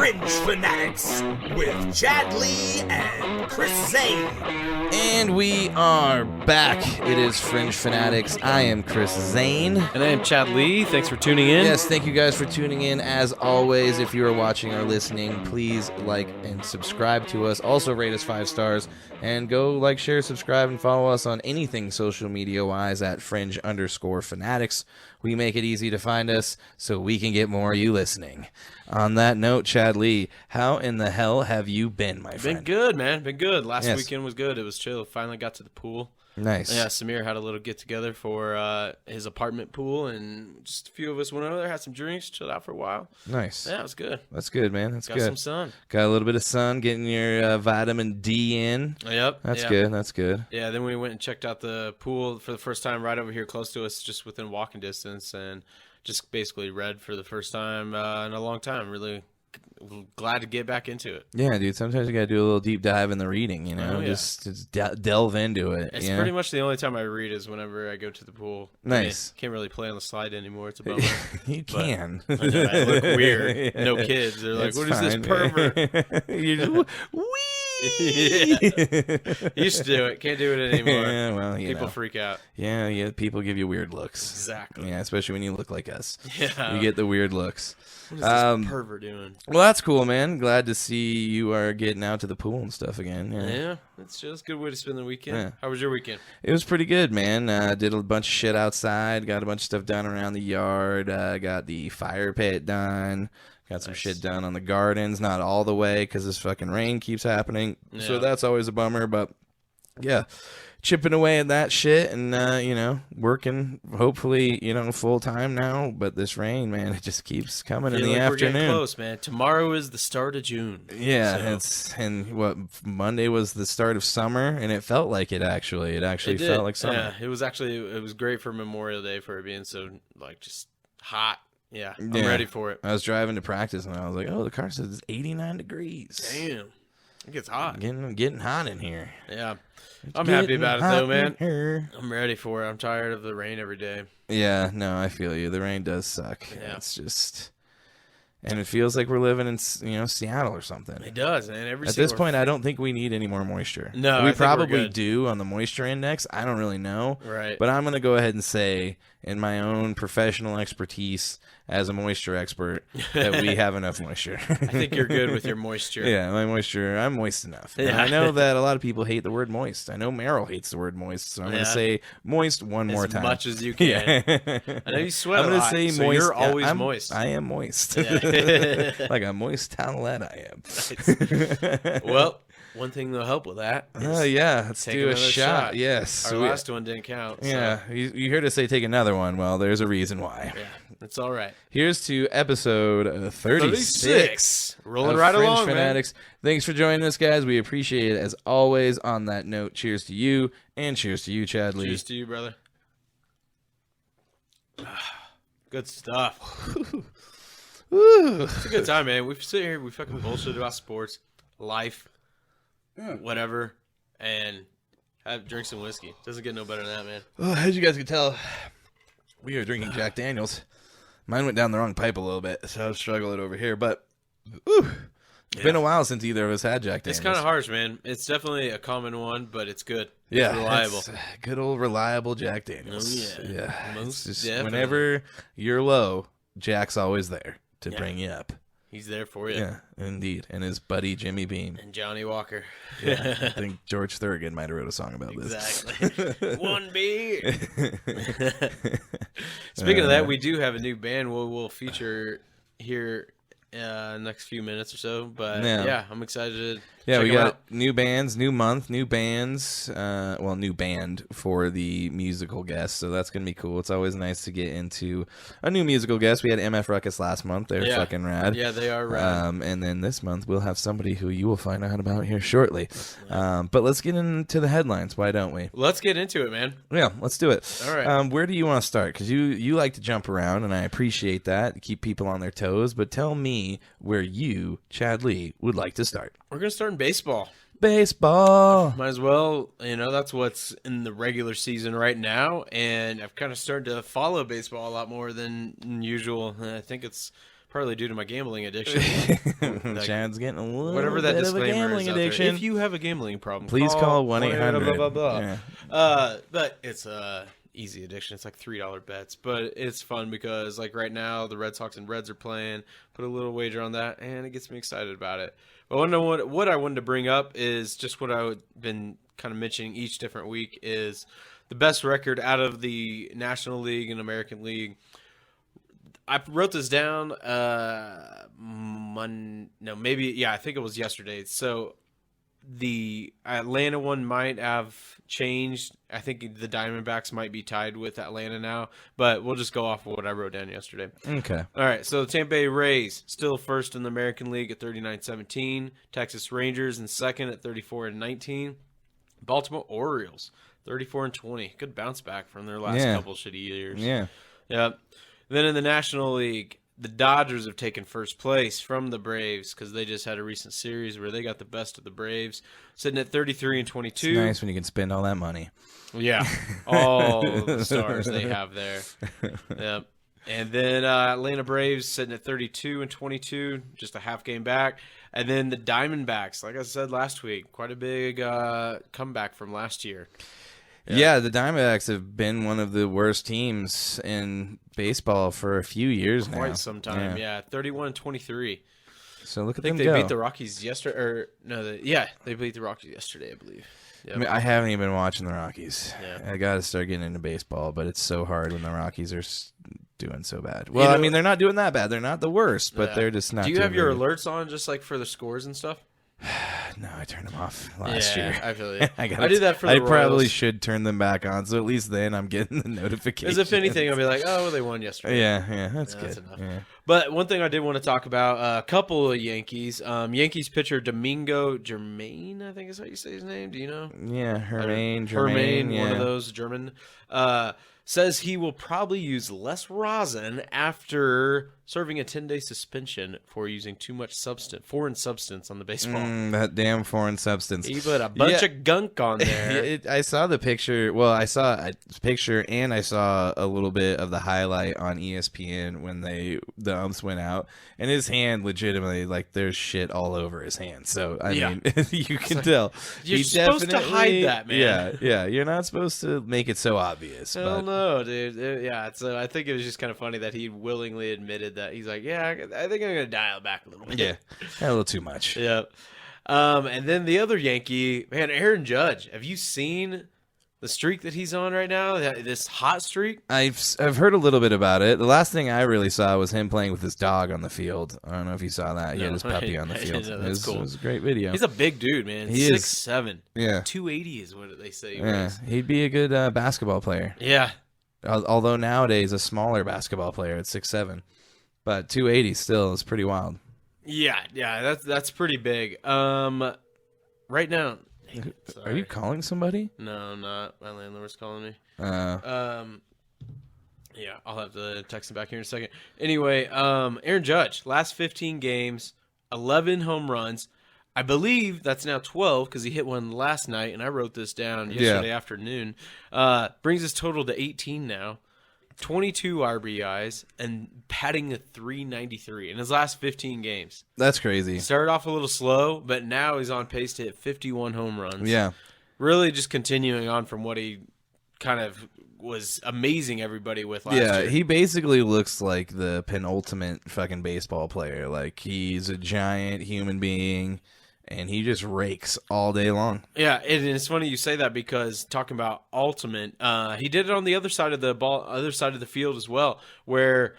Fringe Fanatics with Chad Lee and Chris Zane. And we are back. It is Fringe Fanatics. I am Chris Zane. And I am Chad Lee. Thanks for tuning in. Yes, thank you guys for tuning in. As always, if you are watching or listening, please like and subscribe to us. Also rate us 5 stars. And go like, share, subscribe, and follow us on anything social media-wise at Fringe_Fanatics. We make it easy to find us so we can get more of you listening. On that note, Chad Lee, how in the hell have you been, my friend? Been good, man. Been good. Last weekend was good. It was chill. Finally got to the pool. Nice. Yeah, Samir had a little get-together for his apartment pool, and just a few of us went over there, had some drinks, chilled out for a while. Nice. Yeah, it was good. That's good, man. That's good. Got some sun. Got a little bit of sun, getting your vitamin D in. Yep. That's good. That's good. Yeah, then we went and checked out the pool for the first time right over here close to us, just within walking distance, and just basically read for the first time in a long time. Really glad to get back into it. Yeah, dude. Sometimes you got to do a little deep dive in the reading, you know, just delve into it. It's pretty much the only time I read is whenever I go to the pool. Nice. I mean, can't really play on the slide anymore. It's a bummer. You can. I know, I look weird. No kids. They're like, what is this pervert? You're just, wee! Yeah. Used to do it. Can't do it anymore. Yeah, well, people freak out. Yeah, people give you weird looks. Exactly. Yeah, especially when you look like us. Yeah. You get the weird looks. What is this pervert doing? Well, that's cool, man. Glad to see you are getting out to the pool and stuff again. Yeah, it's just a good way to spend the weekend. Yeah. How was your weekend? It was pretty good, man. Did a bunch of shit outside. Got a bunch of stuff done around the yard. Got the fire pit done. Got some shit done on the gardens. Not all the way because this fucking rain keeps happening. Yeah. So that's always a bummer. But, yeah, chipping away at that shit and, working hopefully, full time now. But this rain, man, it just keeps coming in the afternoon. We're getting close, man. Tomorrow is the start of June. Yeah, Monday was the start of summer, and it felt like it actually. It actually felt like summer. Yeah, it was great for Memorial Day for it being so, just hot. Yeah, I'm ready for it. I was driving to practice, and I was like, oh, the car says it's 89 degrees. Damn. It gets hot. Getting hot in here. Yeah. I'm happy about it, though, man. I'm ready for it. I'm tired of the rain every day. Yeah, no, I feel you. The rain does suck. Yeah. It's just... And it feels like we're living in, Seattle or something. It does, man. At this point, I don't think we need any more moisture. No, we I probably do on the moisture index. I don't really know. Right. But I'm going to go ahead and say, in my own professional expertise as a moisture expert, that we have enough moisture. I think you're good with your moisture. Yeah, my moisture, I'm moist enough. Yeah. I know that a lot of people hate the word moist. I know Meryl hates the word moist, so I'm going to say moist one more time. As much as you can. Yeah. I know you sweat I'm a gonna lot, say so moist. you're always moist. I am moist. Yeah. Like a moist towelette I am. Nice. Well, one thing that'll help with that is let's do a shot. Yes. Our last one didn't count. Yeah. So. You heard us say take another one. Well, there's a reason why. Yeah, it's all right. Here's to episode 36. Rolling right Fringe along, Fanatics. man. Thanks for joining us, guys. We appreciate it as always. On that note, cheers to you, and cheers to you, Chad Lee. Cheers to you, brother. Good stuff. It's a good time, man. We sit here, we fucking bullshit about sports, life, whatever, and drink some whiskey. Doesn't get no better than that, man. Well, as you guys can tell, we are drinking Jack Daniels. Mine went down the wrong pipe a little bit, so I was struggling over here. But it's been a while since either of us had Jack Daniels. It's kind of harsh, man. It's definitely a common one, but it's good. It's yeah, reliable. It's good old reliable Jack Daniels. Oh, yeah. Most just definitely. Whenever you're low, Jack's always there to bring you up. He's there for you. Yeah, indeed. And his buddy Jimmy Beam. And Johnny Walker. Yeah, I think George Thorogood might have wrote a song about this. Exactly. One beer. Speaking of that, we do have a new band we'll feature here next few minutes or so. But yeah I'm excited to check we them got out. new bands, new month, new bands. New band for the musical guest, so that's gonna be cool. It's always nice to get into a new musical guest. We had MF Ruckus last month. They're fucking rad. Yeah, they are rad. And then this month we'll have somebody who you will find out about here shortly. But let's get into the headlines. Why don't we? Let's get into it, man. Yeah, let's do it. All right. Where do you want to start? Because you like to jump around, and I appreciate that. Keep people on their toes. But tell me where you, Chad Lee, would like to start. We're going to start in baseball. Baseball. Might as well. That's what's in the regular season right now. And I've kind of started to follow baseball a lot more than usual. And I think it's partly due to my gambling addiction. Like, Chad's getting a little whatever that bit of a disclaimer gambling is out there. addiction. If you have a gambling problem, Please call blah, 1-800. blah, blah, blah. Yeah. But it's easy addiction. It's like $3 bets, but it's fun because like right now the Red Sox and Reds are playing. Put a little wager on that, and it gets me excited about it. But what I wanted to bring up is just what I've been kind of mentioning each different week is the best record out of the National League and American League. I wrote this down. I think it was yesterday. So the Atlanta one might have changed. I think the Diamondbacks might be tied with Atlanta now, but we'll just go off of what I wrote down yesterday. Okay. All right, so the Tampa Bay Rays still first in the American League at 39-17. Texas Rangers in second at 34-19. Baltimore Orioles 34-20. Good bounce back from their last couple shitty years. Yeah. Yep. Then in the National League, the Dodgers have taken first place from the Braves because they just had a recent series where they got the best of the Braves, sitting at 33-22. It's nice when you can spend all that money. Yeah, all the stars they have there. Yep. And then Atlanta Braves sitting at 32-22, just a half game back. And then the Diamondbacks, like I said last week, quite a big comeback from last year. Yeah, the Diamondbacks have been one of the worst teams in baseball for a few years now. Quite some time, yeah. 31-23. So look at I think them they go. beat the Rockies yesterday. Or no, they beat the Rockies yesterday, I believe. Yep. I mean, I haven't even been watching the Rockies. Yeah. I got to start getting into baseball, but it's so hard when the Rockies are doing so bad. Well, I mean, they're not doing that bad. They're not the worst, but they're just not. Do you have your very alerts on just like for the scores and stuff? No, I turned them off last year. I feel you. I do that for the I probably Royals. should turn them back on, so at least then I'm getting the notifications. As if anything, I'll be like, oh, well, they won yesterday. Yeah, that's good. That's enough. Yeah. But one thing I did want to talk about, a couple of Yankees. Yankees pitcher Domingo Germain, I think is how you say his name. Do you know? Yeah, Hermain, Hermain, one of yeah. those German. Says he will probably use less rosin after serving a 10-day suspension for using too much foreign substance on the baseball. That damn foreign substance. He put a bunch of gunk on there. I saw the picture. Well, I saw a picture and I saw a little bit of the highlight on ESPN when the umps went out, and his hand legitimately, like, there's shit all over his hand. So I mean, you can tell. You're supposed to hide that, man. Yeah. You're not supposed to make it so obvious. Hell no, dude. Yeah, so I think it was just kind of funny that he willingly admitted that. He's like, yeah, I think I'm gonna dial back a little bit. Yeah, a little too much. Yeah. And then the other Yankee, man, Aaron Judge. Have you seen the streak that he's on right now? This hot streak? I've heard a little bit about it. The last thing I really saw was him playing with his dog on the field. I don't know if you saw that. He had his puppy on the field. That's cool. It was a great video. He's a big dude, man. He is. 6'7". Yeah. 280 is what they say. Yeah, he'd be a good basketball player. Yeah. Although nowadays a smaller basketball player at 6'7", but 280 still is pretty wild. Yeah, that's pretty big. Right now, are you calling somebody? No, I'm not. My landlord's calling me. Uh, Yeah, I'll have to text him back here in a second. Anyway, Aaron Judge, last 15 games, 11 home runs. I believe that's now 12 because he hit one last night, and I wrote this down yesterday afternoon. Brings his total to 18 now, 22 RBIs, and batting a .393 in his last 15 games. That's crazy. Started off a little slow, but now he's on pace to hit 51 home runs. Yeah. Really just continuing on from what he kind of was amazing everybody with last year. He basically looks like the penultimate fucking baseball player. Like, he's a giant human being, and he just rakes all day long. Yeah, and it's funny you say that because talking about ultimate, he did it on the other side of the ball, other side of the field as well, where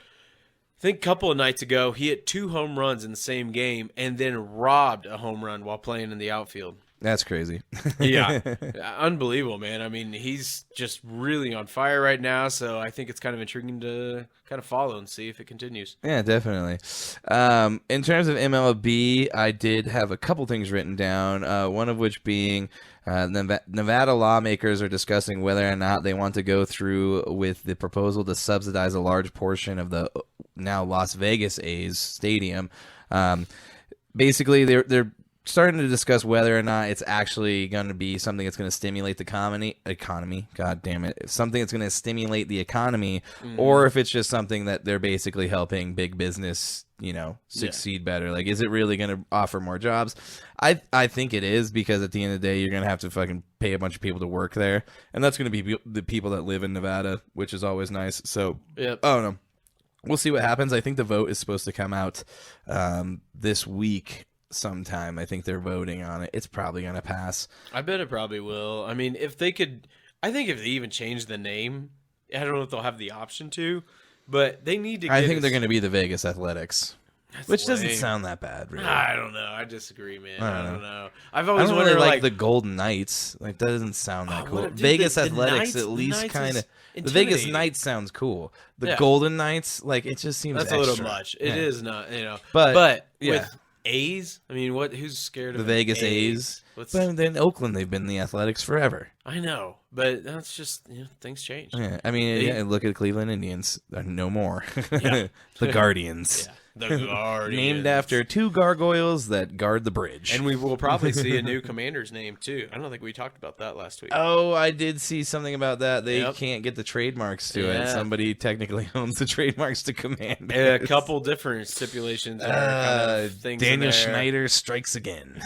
I think a couple of nights ago he hit 2 home runs in the same game and then robbed a home run while playing in the outfield. That's crazy. Yeah, unbelievable, man. I mean, he's just really on fire right now, so I think it's kind of intriguing to kind of follow and see if it continues. Yeah, definitely. In terms of MLB, I did have a couple things written down, one of which being Nevada lawmakers are discussing whether or not they want to go through with the proposal to subsidize a large portion of the now Las Vegas A's stadium. Basically, they're starting to discuss whether or not it's actually going to be something that's going to stimulate the economy. God damn it. Something that's going to stimulate the economy, or if it's just something that they're basically helping big business, succeed better. Like, is it really going to offer more jobs? I think it is, because at the end of the day, you're going to have to fucking pay a bunch of people to work there. And that's going to be the people that live in Nevada, which is always nice. So, I don't know. We'll see what happens. I think the vote is supposed to come out this week sometime. I think they're voting on it. It's probably going to pass. I bet it probably will. I mean, if they could, I think if they even change the name, I don't know if they'll have the option to, but they need to get I think they're going to be the Vegas Athletics. Which lame. doesn't sound that bad, really. I don't know. I disagree, man. I don't know. I've I always don't wondered, really like the Golden Knights. Like, that doesn't sound that cool. Dude, Vegas the Athletics Knights, at least kind of. The Vegas intimidating. Knights sounds cool. The Golden Knights, like, it just seems That's extra. a little much. It is not, But with A's, I mean, who's scared of the Vegas A's? But then in Oakland, they've been in the Athletics forever. I know, but that's just things change. Yeah, I mean, look at Cleveland Indians. They're no more. The Guardians. The Guardians. Named after two gargoyles that guard the bridge. And we will probably see a new commander's name, too. I don't think we talked about that last week. Oh, I did see something about that. They can't get the trademarks to it. Somebody technically owns the trademarks to Commanders. A couple different stipulations. And kind of things Daniel Schneider strikes again.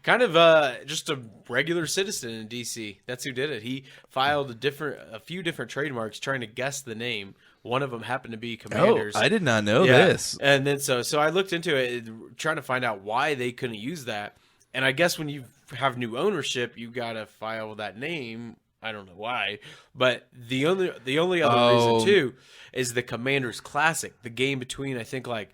Kind of just a regular citizen in D.C. That's who did it. He filed a few different trademarks trying to guess the name. One of them happened to be Commanders. Oh, I did not know this. And then so I looked into it, trying to find out why they couldn't use that. And I guess when you have new ownership, you got to file that name. I don't know why, but the only other reason too is the Commanders Classic, the game between I think like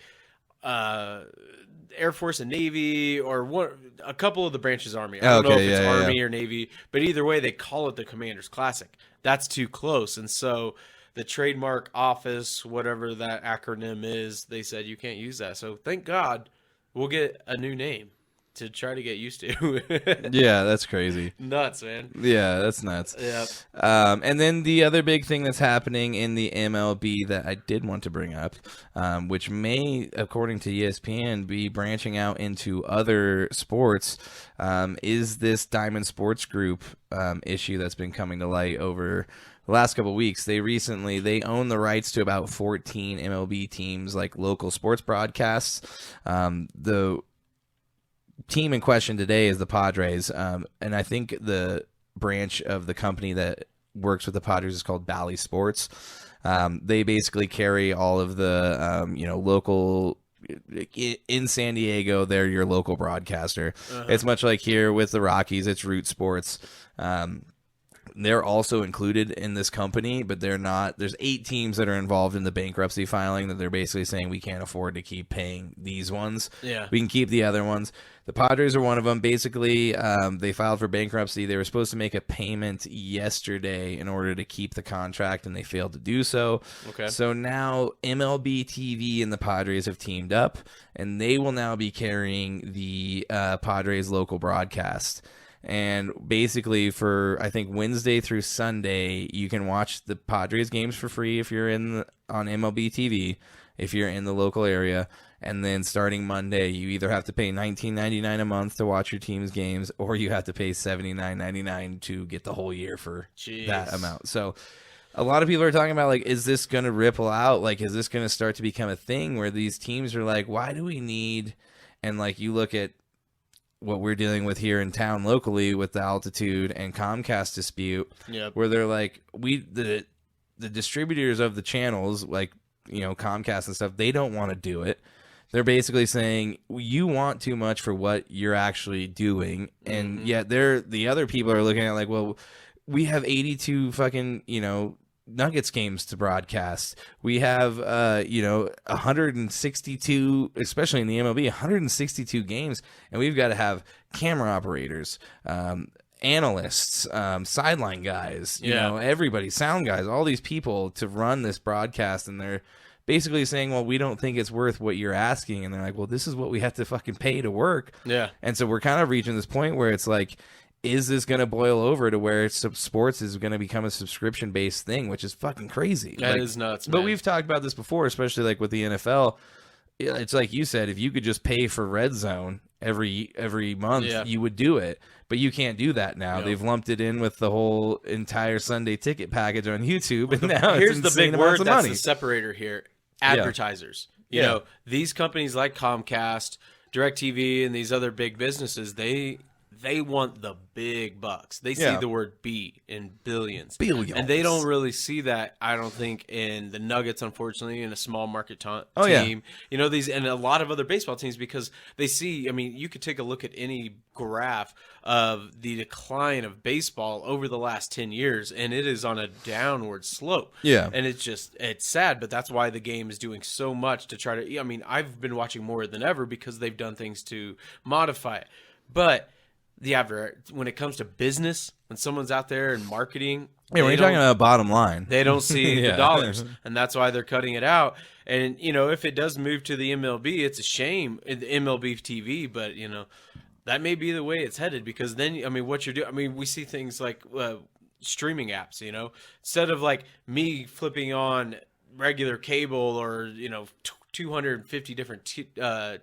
Air Force and Navy, or a couple of the branches Army. I don't know if it's Army or Navy, but either way, they call it the Commanders Classic. That's too close, and so the trademark office, whatever that acronym is, they said you can't use that. So thank God we'll get a new name to try to get used to. Yeah, that's crazy. Nuts, man. Yeah, that's nuts. Yeah. And then the other big thing that's happening in the MLB that I did want to bring up, which may, according to ESPN, be branching out into other sports, is this Diamond Sports Group issue that's been coming to light over the last couple of weeks. They own the rights to about 14 MLB teams, like local sports broadcasts. The team in question today is the Padres, and I think the branch of the company that works with the Padres is called Bally Sports. They basically carry all of the local. In San Diego, they're your local broadcaster. It's much like here with the Rockies, it's Root Sports. They're also included in this company, but they're not. There's 8 teams that are involved in the bankruptcy filing that they're basically saying we can't afford to keep paying these ones. Yeah. We can keep the other ones. The Padres are one of them. Basically, they filed for bankruptcy. They were supposed to make a payment yesterday in order to keep the contract, and they failed to do so. Okay. So now MLB TV and the Padres have teamed up, and they will now be carrying the Padres local broadcast. And basically for, I think, Wednesday through Sunday, you can watch the Padres games for free if you're on MLB TV, if you're in the local area. And then starting Monday, you either have to pay $19.99 a month to watch your team's games, or you have to pay $79.99 to get the whole year for that amount. So a lot of people are talking about, like, is this going to ripple out? Like, is this going to start to become a thing where these teams are like, why do we need, and like you look at what we're dealing with here in town locally with the Altitude and Comcast dispute, where they're like, the distributors of the channels, like, Comcast and stuff, they don't want to do it. They're basically saying, you want too much for what you're actually doing. And yet the other people are looking at like, well, we have 82 fucking, Nuggets games to broadcast. We have 162, especially in the MLB, 162 games, and we've got to have camera operators, analysts, sideline guys, everybody, sound guys, all these people to run this broadcast, and they're basically saying, well, we don't think it's worth what you're asking, and they're like, well, this is what we have to fucking pay to work. Yeah. And so we're kind of reaching this point where it's like, is this going to boil over to where sports is going to become a subscription-based thing, which is fucking crazy. That is nuts, man. But we've talked about this before, especially like with the NFL. it's like you said, if you could just pay for Red Zone every month, you would do it. But you can't do that now. Nope. They've lumped it in with the whole entire Sunday ticket package on YouTube, and now here's it's the big insane amounts word of that's money. the separator here: advertisers. You know, these companies like Comcast, DirecTV, and these other big businesses, they want the big bucks. They see the word B in billions. And they don't really see that, I don't think, in the Nuggets, unfortunately, in a small market team. You know, these and a lot of other baseball teams, because they see, I mean, you could take a look at any graph of the decline of baseball over the last 10 years, and it is on a downward slope. Yeah. And it's sad, but that's why the game is doing so much to try to, I mean, I've been watching more than ever because they've done things to modify it. But when it comes to business, when someone's out there in marketing, when you're talking about bottom line, they don't see the dollars, and that's why they're cutting it out. And you know, if it does move to the MLB, it's a shame, the MLB TV, but you know, that may be the way it's headed, because then, I mean, what you're doing, I mean, we see things like streaming apps. You know, instead of like me flipping on regular cable or 250 different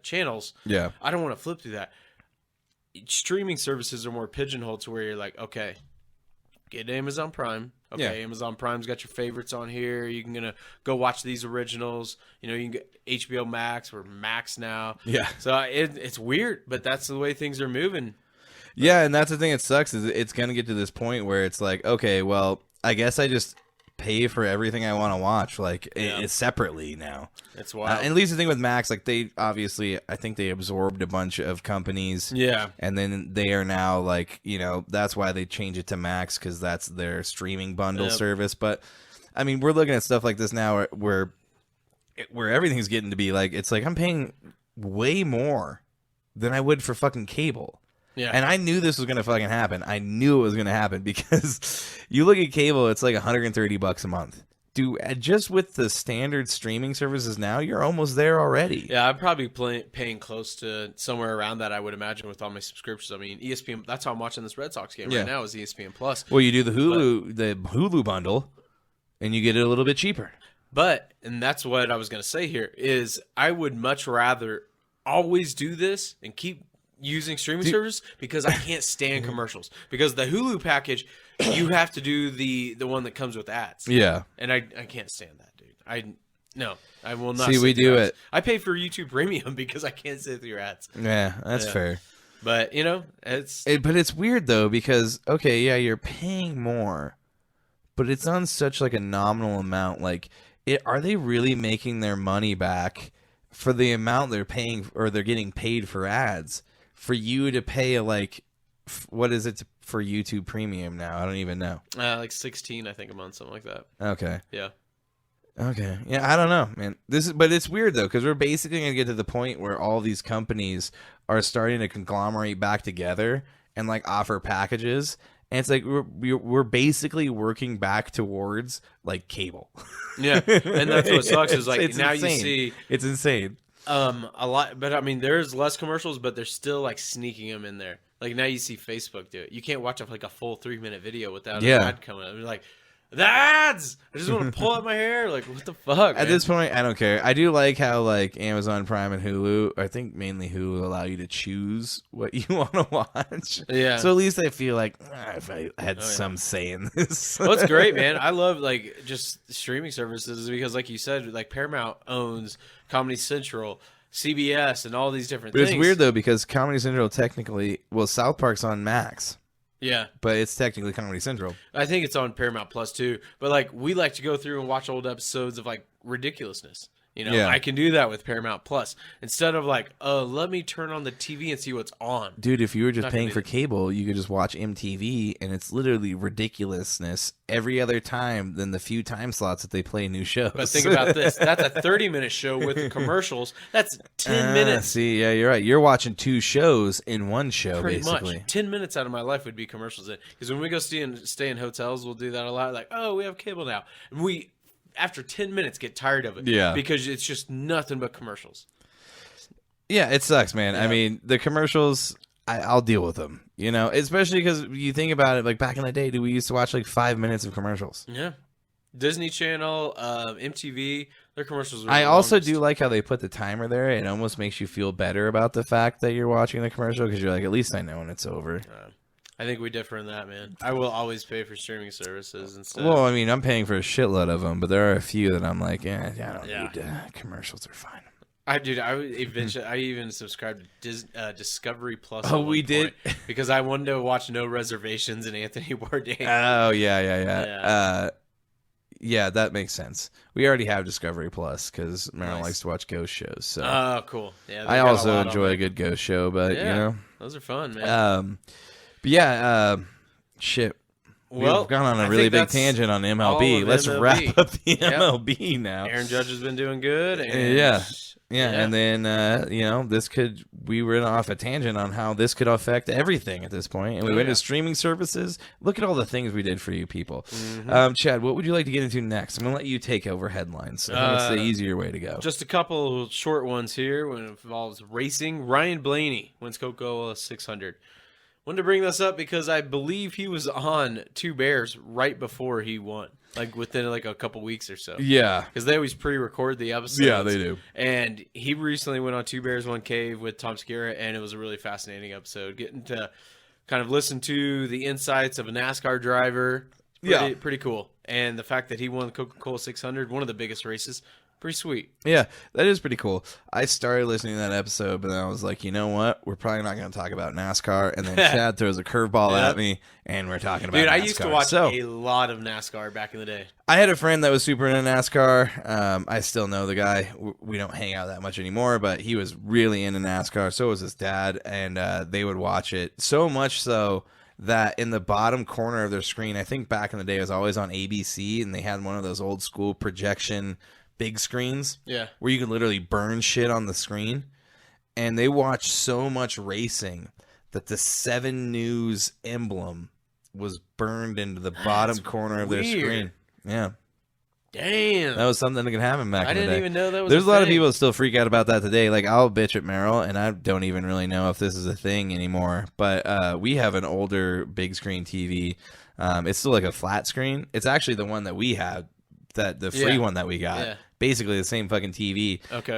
channels, I don't want to flip through that. Streaming services are more pigeonholed to where you're like, okay, get Amazon Prime. Okay, Amazon Prime's got your favorites on here. You can go watch these originals. You know, you can get HBO Max or Max now. Yeah. So it's weird, but that's the way things are moving. Yeah, and that's the thing that sucks, is it's going to get to this point where it's like, okay, well, I guess I just pay for everything I want to watch, like it's separately now. That's wild. And at least the thing with Max, like they obviously, I think they absorbed a bunch of companies. Yeah. And then they are now like, that's why they change it to Max, because that's their streaming bundle service. But I mean, we're looking at stuff like this now where everything's getting to be like, it's like I'm paying way more than I would for fucking cable. Yeah. And I knew this was going to fucking happen. I knew it was going to happen, because you look at cable, it's like $130 a month. Dude, just with the standard streaming services now, you're almost there already. Yeah, I'm probably paying close to somewhere around that, I would imagine, with all my subscriptions. I mean, ESPN, that's how I'm watching this Red Sox game right now, is ESPN Plus. Well, you do the Hulu bundle, and you get it a little bit cheaper. And that's what I was going to say here, is I would much rather always do this and keep using streaming service, because I can't stand commercials. Because the Hulu package, you have to do the one that comes with ads. Yeah. And I can't stand that, dude. I will not. See, we do ads. it. I pay for YouTube Premium because I can't sit through your ads. Yeah, that's fair. But, but it's weird, though, because, okay, yeah, you're paying more, but it's on such, like, a nominal amount. Like, are they really making their money back for the amount they're paying, or they're getting paid for ads? For you to pay, like, what is it for YouTube Premium now? I don't even know. Like 16, I think, a month, something like that. Okay. Yeah. Okay. Yeah, I don't know, man. But it's weird, though, because we're basically going to get to the point where all these companies are starting to conglomerate back together and, like, offer packages. And it's like we're basically working back towards, like, cable. Yeah. And that's what sucks, is, like, now insane. you see. It's insane. A lot, but I mean, there's less commercials, but they're still like sneaking them in there. Like now you see Facebook do it. You can't watch like a full 3-minute video without an ad coming up. You're like, the ads! I just want to pull out my hair. Like, what the fuck? At this point, I don't care. I do like how like Amazon Prime and Hulu, I think mainly Hulu, allow you to choose what you want to watch. Yeah. So at least I feel like if I had some say in this. Well, it's great, man. I love like just streaming services, because like you said, like Paramount owns Comedy Central, CBS, and all these different things. But it's weird, though, because Comedy Central technically, South Park's on Max. Yeah. But it's technically Comedy Central. I think it's on Paramount Plus, too. But, like, we like to go through and watch old episodes of, like, ridiculousness. I can do that with Paramount Plus. Instead of, like, let me turn on the TV and see what's on. Dude, if you were just paying for cable, you could just watch MTV, and it's literally ridiculousness every other time than the few time slots that they play new shows. But think about this. That's a 30-minute show with the commercials. That's 10 minutes. See, yeah, you're right. You're watching 2 shows in one show, Pretty basically. Much. 10 minutes out of my life would be commercials. Because when we go stay in hotels, we'll do that a lot. Like, oh, we have cable now. And we, after 10 minutes, get tired of it. Yeah. Because it's just nothing but commercials. Yeah, it sucks, man. Yeah. I mean, the commercials, I'll deal with them. Especially because you think about it, like back in the day, we used to watch like 5 minutes of commercials. Yeah. Disney Channel, MTV, Their commercials are I the also longest. do like how they put the timer there. It almost makes you feel better about the fact that you're watching the commercial because you're like, at least I know when it's over. I think we differ in that, man. I will always pay for streaming services instead. Well, I mean, I'm paying for a shitload of them, but there are a few that I'm like, I don't need commercials are fine. I even subscribed to Discovery Plus. Oh, we did? Because I wanted to watch No Reservations and Anthony Bourdain. Oh, yeah. Yeah, that makes sense. We already have Discovery Plus because Meryl likes to watch ghost shows. So. Oh, cool. Yeah, I also enjoy a good ghost show, but you know, those are fun, man. But yeah, shit. Well, we've gone on a really big tangent on MLB. Let's wrap up the MLB now. Aaron Judge has been doing good. And yeah. And then we went off a tangent on how this could affect everything at this point, and we went to streaming services. Look at all the things we did for you people. Chad, what would you like to get into next? I'm gonna let you take over headlines. I think it's the easier way to go. Just a couple short ones here when it involves racing. Ryan Blaney wins Coca-Cola 600. Wanted to bring this up because I believe he was on Two Bears right before he won, like within like a couple weeks or so. Yeah, because they always pre-record the episodes. Yeah, they do. And he recently went on Two Bears, One Cave with Tom Segura, and it was a really fascinating episode. Getting to kind of listen to the insights of a NASCAR driver. Pretty cool. And the fact that he won the Coca-Cola 600, one of the biggest races. Pretty sweet. Yeah, that is pretty cool. I started listening to that episode, but then I was like, you know what? We're probably not going to talk about NASCAR. And then Chad throws a curveball at me, and we're talking about NASCAR. I used to watch a lot of NASCAR back in the day. I had a friend that was super into NASCAR. I still know the guy. We don't hang out that much anymore, but he was really into NASCAR. So was his dad, and they would watch it. So much so that in the bottom corner of their screen, I think back in the day it was always on ABC, and they had one of those old school projection big screens where you can literally burn shit on the screen, and they watch so much racing that the 7 News emblem was burned into the bottom corner of their screen. Yeah. Damn. That was something that could happen back in the day. I didn't even know that was There's a lot of people that still freak out about that today. Like, I'll bitch at Merrill, and I don't even really know if this is a thing anymore, but we have an older big screen TV. It's still like a flat screen. It's actually the one that we had, the free one that we got. Yeah. Basically the same fucking TV. Okay.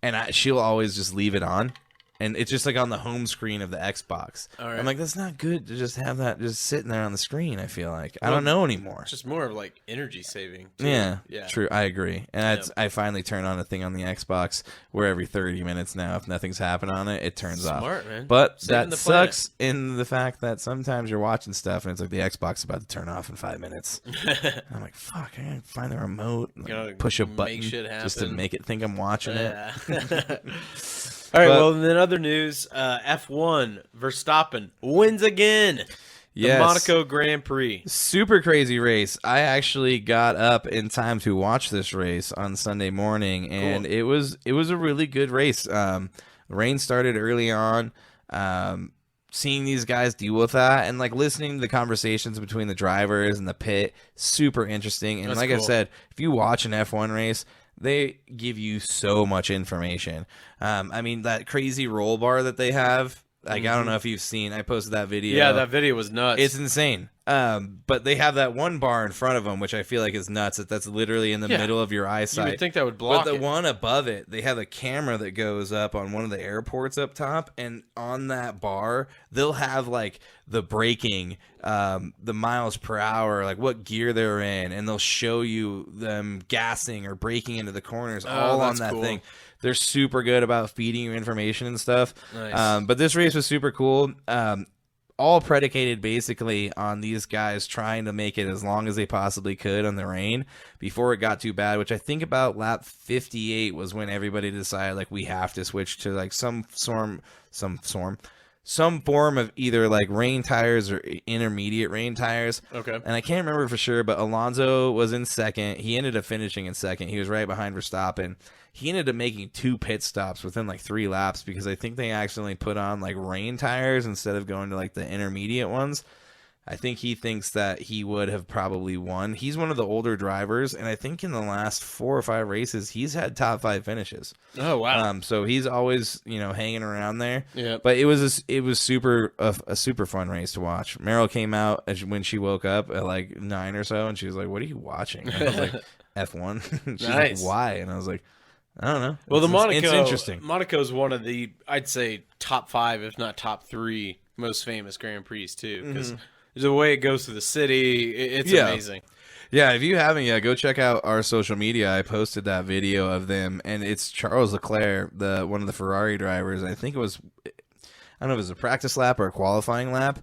And she'll always just leave it on. And it's just like on the home screen of the Xbox. All right. I'm like, that's not good to just have that just sitting there on the screen, I feel like. I don't know anymore. It's just more of like energy saving, too. Yeah, true. I agree. And I finally turn on a thing on the Xbox where every 30 minutes now, if nothing's happened on it, it turns off. Smart, man. But that sucks in the fact that sometimes you're watching stuff and it's like the Xbox is about to turn off in 5 minutes. I'm like, fuck, I gotta find the remote and push a button just to make it think I'm watching it. All right, well, in other news, F1, Verstappen wins again. The Monaco Grand Prix. Super crazy race. I actually got up in time to watch this race on Sunday morning, and it was a really good race. The rain started early on. Seeing these guys deal with that and like listening to the conversations between the drivers and the pit, super interesting. And I said, if you watch an F1 race, they give you so much information. I mean, that crazy roll bar that they have, like, I don't know if you've seen, I posted that video. Yeah, that video was nuts. It's insane. But they have that one bar in front of them, which I feel like is nuts. That's literally in the middle of your eyesight. You would think that would block But the one above it, they have a camera that goes up on one of the airports up top, and on that bar, they'll have like the braking, the miles per hour, like what gear they're in, and they'll show you them gassing or braking into the corners, all on that thing. They're super good about feeding you information and stuff. Nice. But this race was super cool. All predicated basically on these guys trying to make it as long as they possibly could on the rain before it got too bad, which I think about lap 58 was when everybody decided like we have to switch to like some form of either like rain tires or intermediate rain tires. Okay. And I can't remember for sure, but Alonso was in second. He ended up finishing in second. He was right behind Verstappen. He ended up making 2 pit stops within like 3 laps because I think they accidentally put on like rain tires instead of going to like the intermediate ones. I think he thinks that he would have probably won. He's one of the older drivers, and I think in the last 4 or 5 races, he's had top 5 finishes. Oh wow! So he's always hanging around there. Yeah. But it was super a super fun race to watch. Meryl came out when she woke up at like 9 or so, and she was like, "What are you watching?" And I was like, F1. She's Nice. like, why? And I was like, I don't know. Well, It's interesting. Monaco's one of the, I'd say, top 5, if not top 3, most famous Grand Prix too, because the way it goes through the city, it's amazing. Yeah, if you haven't yet, go check out our social media. I posted that video of them, and it's Charles Leclerc, one of the Ferrari drivers. I think it was, I don't know if it was a practice lap or a qualifying lap.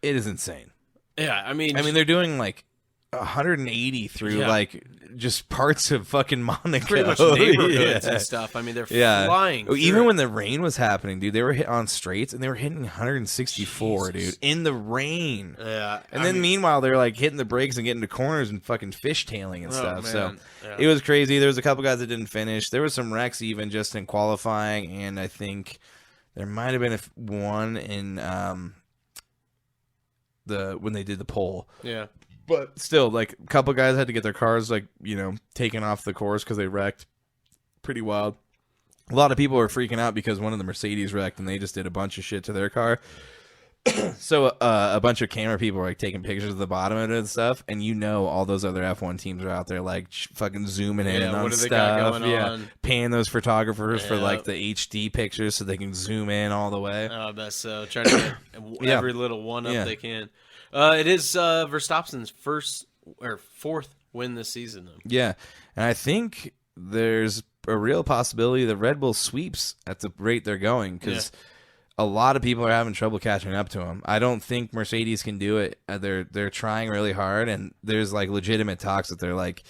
It is insane. Yeah, I mean, they're doing like 180 through like just parts of fucking Monaco, pretty much neighborhoods and stuff. I mean, they're flying. Even when the rain was happening, dude, they were hit on straights and they were hitting 164, dude, in the rain. Yeah, and then meanwhile they're like hitting the brakes and getting to corners and fucking fishtailing and stuff. Man. So yeah. it was crazy. There was a couple guys that didn't finish. There was some wrecks even just in qualifying, and I think there might have been one in when they did the pole. Yeah. But still, like, a couple guys had to get their cars, like, taken off the course because they wrecked. Pretty wild. A lot of people were freaking out because one of the Mercedes wrecked, and they just did a bunch of shit to their car. So a bunch of camera people were, like, taking pictures of the bottom of it and stuff, and all those other F1 teams are out there, like, fucking zooming in on what do stuff. they got going on? Paying those photographers for, like, the HD pictures so they can zoom in all the way. Oh, that's so. Trying to get every little one up they can. It is Verstappen's fourth win this season, though. Yeah, and I think there's a real possibility that Red Bull sweeps at the rate they're going because a lot of people are having trouble catching up to them. I don't think Mercedes can do it. They're trying really hard, and there's like legitimate talks that they're like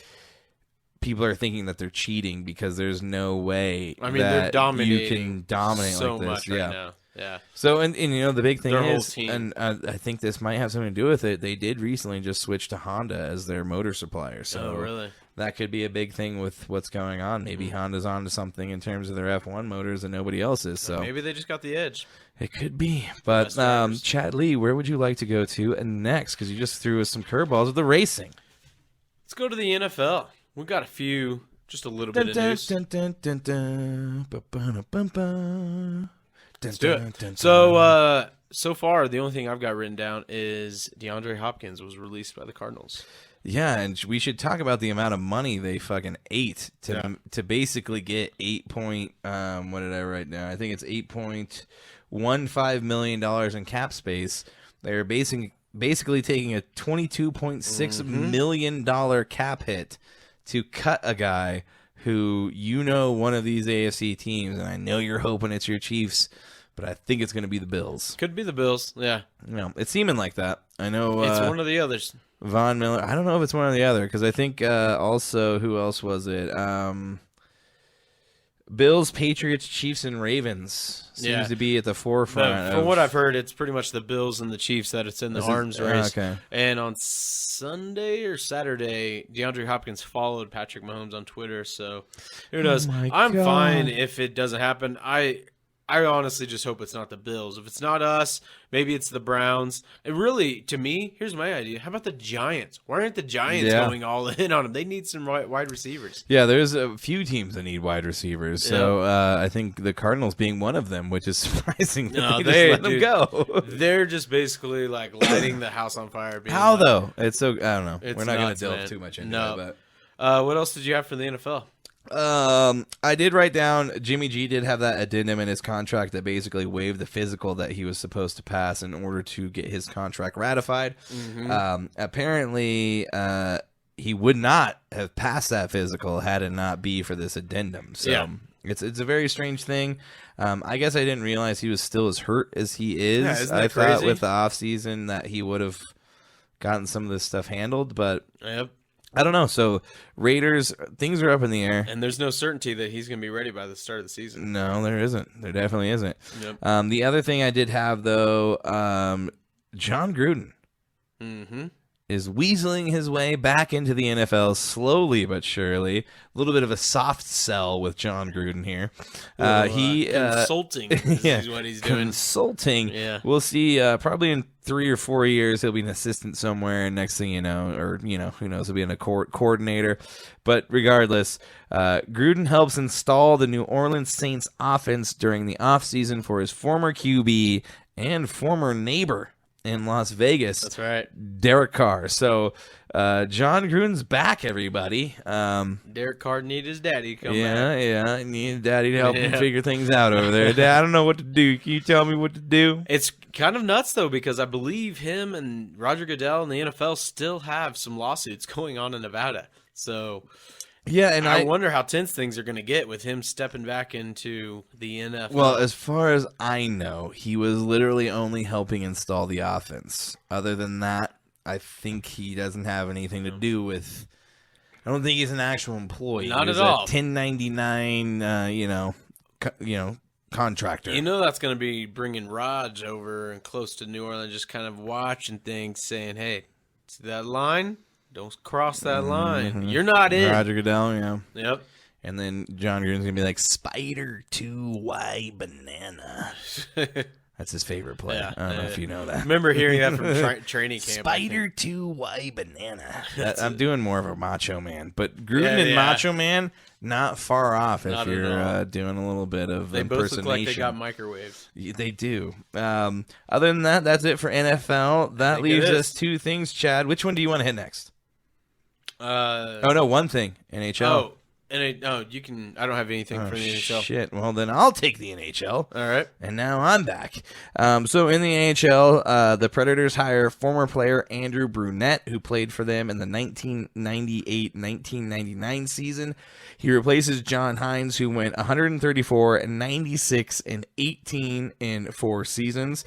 people are thinking that they're cheating because there's no way they're dominating you can dominate so like this. much right now. Yeah. So, and the big thing Their whole is, team. and I think this might have something to do with it, they did recently just switch to Honda as their motor supplier. So really? That could be a big thing with what's going on. Maybe Honda's onto something in terms of their F1 motors and nobody else is. So maybe they just got the edge. It could be. But, Chad Lee, where would you like to go to next? Because you just threw us some curveballs with the racing. Let's go to the NFL. We've got just a little bit of news. Let's do it. So far, the only thing I've got written down is DeAndre Hopkins was released by the Cardinals. Yeah, and we should talk about the amount of money they fucking ate to basically get what did I write down? I think it's $8.15 million in cap space. They're basically taking a $22.6 million cap hit to cut a guy who one of these AFC teams, and I know you're hoping it's your Chiefs, but I think it's going to be the Bills. Could be the Bills, yeah. It's seeming like that. I know it's one of the others. Von Miller. I don't know if it's one or the other because I think also who else was it? Bills, Patriots, Chiefs, and Ravens seems to be at the forefront. From what I've heard, it's pretty much the Bills and the Chiefs that it's in the arms race. Okay. And on Sunday or Saturday, DeAndre Hopkins followed Patrick Mahomes on Twitter. So who knows? I'm fine if it doesn't happen. I honestly just hope it's not the Bills. If it's not us, maybe it's the Browns. And really, to me, here's my idea. How about the Giants? Why aren't the Giants going all in on them? They need some wide receivers. Yeah, there's a few teams that need wide receivers. So I think the Cardinals being one of them, which is surprising. They just let them go. They're just basically like lighting the house on fire. How, though? It's so, I don't know. We're not going to delve too much into it. But what else did you have for the NFL? I did write down Jimmy G did have that addendum in his contract that basically waived the physical that he was supposed to pass in order to get his contract ratified. Apparently, he would not have passed that physical had it not be for this addendum. So it's a very strange thing. I guess I didn't realize he was still as hurt as he is. I thought with the offseason that he would have gotten some of this stuff handled, but I don't know. So Raiders, things are up in the air. And there's no certainty that he's going to be ready by the start of the season. No, there isn't. There definitely isn't. Yep. The other thing I did have, though, John Gruden is weaseling his way back into the NFL slowly but surely. A little bit of a soft sell with John Gruden here. Consulting is what he's doing. Consulting. Yeah. We'll see. Probably in 3 or 4 years, he'll be an assistant somewhere. And next thing you know, or, who knows, he'll be a coordinator. But regardless, Gruden helps install the New Orleans Saints offense during the offseason for his former QB and former neighbor in Las Vegas. That's right. Derek Carr. So John Gruden's back, everybody. Derek Carr need his daddy to come back. Yeah. He needs daddy to help him figure things out over there. Dad, I don't know what to do. Can you tell me what to do? It's kind of nuts, though, because I believe him and Roger Goodell and the NFL still have some lawsuits going on in Nevada. So yeah, and I wonder how tense things are going to get with him stepping back into the NFL. Well, as far as I know, he was literally only helping install the offense. Other than that, I think he doesn't have anything to do with. I don't think he's an actual employee. Not at all. 1099, contractor. You know that's going to be bringing Raj over and close to New Orleans, just kind of watching things, saying, "Hey, see that line? Don't cross that line. You're not in." Roger Goodell, yeah. Yep. And then John Gruden's going to be like, Spider 2Y banana. That's his favorite play. Yeah, I don't know if you know that. Remember hearing that from training camp. Spider 2Y banana. I'm doing more of a Macho Man. But Gruden and Macho Man, not far off if you're doing a little bit of they impersonation. both look like they got microwaves. They do. Other than that, that's it for NFL. That leaves us two things, Chad. Which one do you want to hit next? One thing. NHL. You can. I don't have anything for the NHL. Shit. Well, then I'll take the NHL. All right. And now I'm back. So in the NHL, the Predators hire former player Andrew Brunette, who played for them in the 1998-1999 season. He replaces John Hines, who went 134 and 96 and 18 in 4 seasons.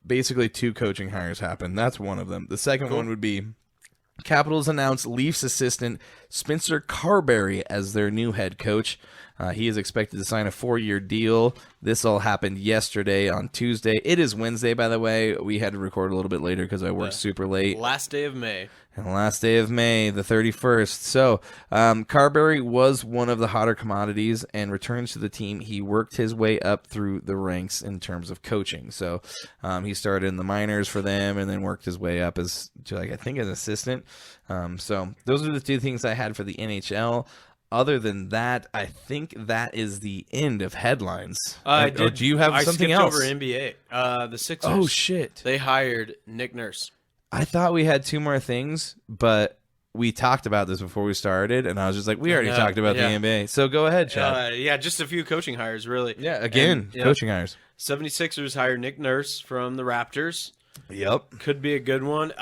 Basically, 2 coaching hires happened. That's one of them. The second one would be Capitals announced Leafs assistant Spencer Carberry as their new head coach. He is expected to sign a 4-year deal. This all happened yesterday on Tuesday. It is Wednesday, by the way. We had to record a little bit later because I worked super late. Last day of May. And the last day of May, the 31st. So, Carberry was one of the hotter commodities and returns to the team. He worked his way up through the ranks in terms of coaching. So, he started in the minors for them and then worked his way up as, I think, an assistant. So, those are the 2 things I had for the NHL. Other than that, I think that is the end of headlines. Do you have something else? I skipped over NBA. The Sixers. Oh, shit. They hired Nick Nurse. I thought we had 2 more things, but we talked about this before we started, and I was just like, we already talked about the NBA. So go ahead, Chad. Just a few coaching hires, really. Yeah, again, coaching hires. 76ers hired Nick Nurse from the Raptors. Yep. Could be a good one.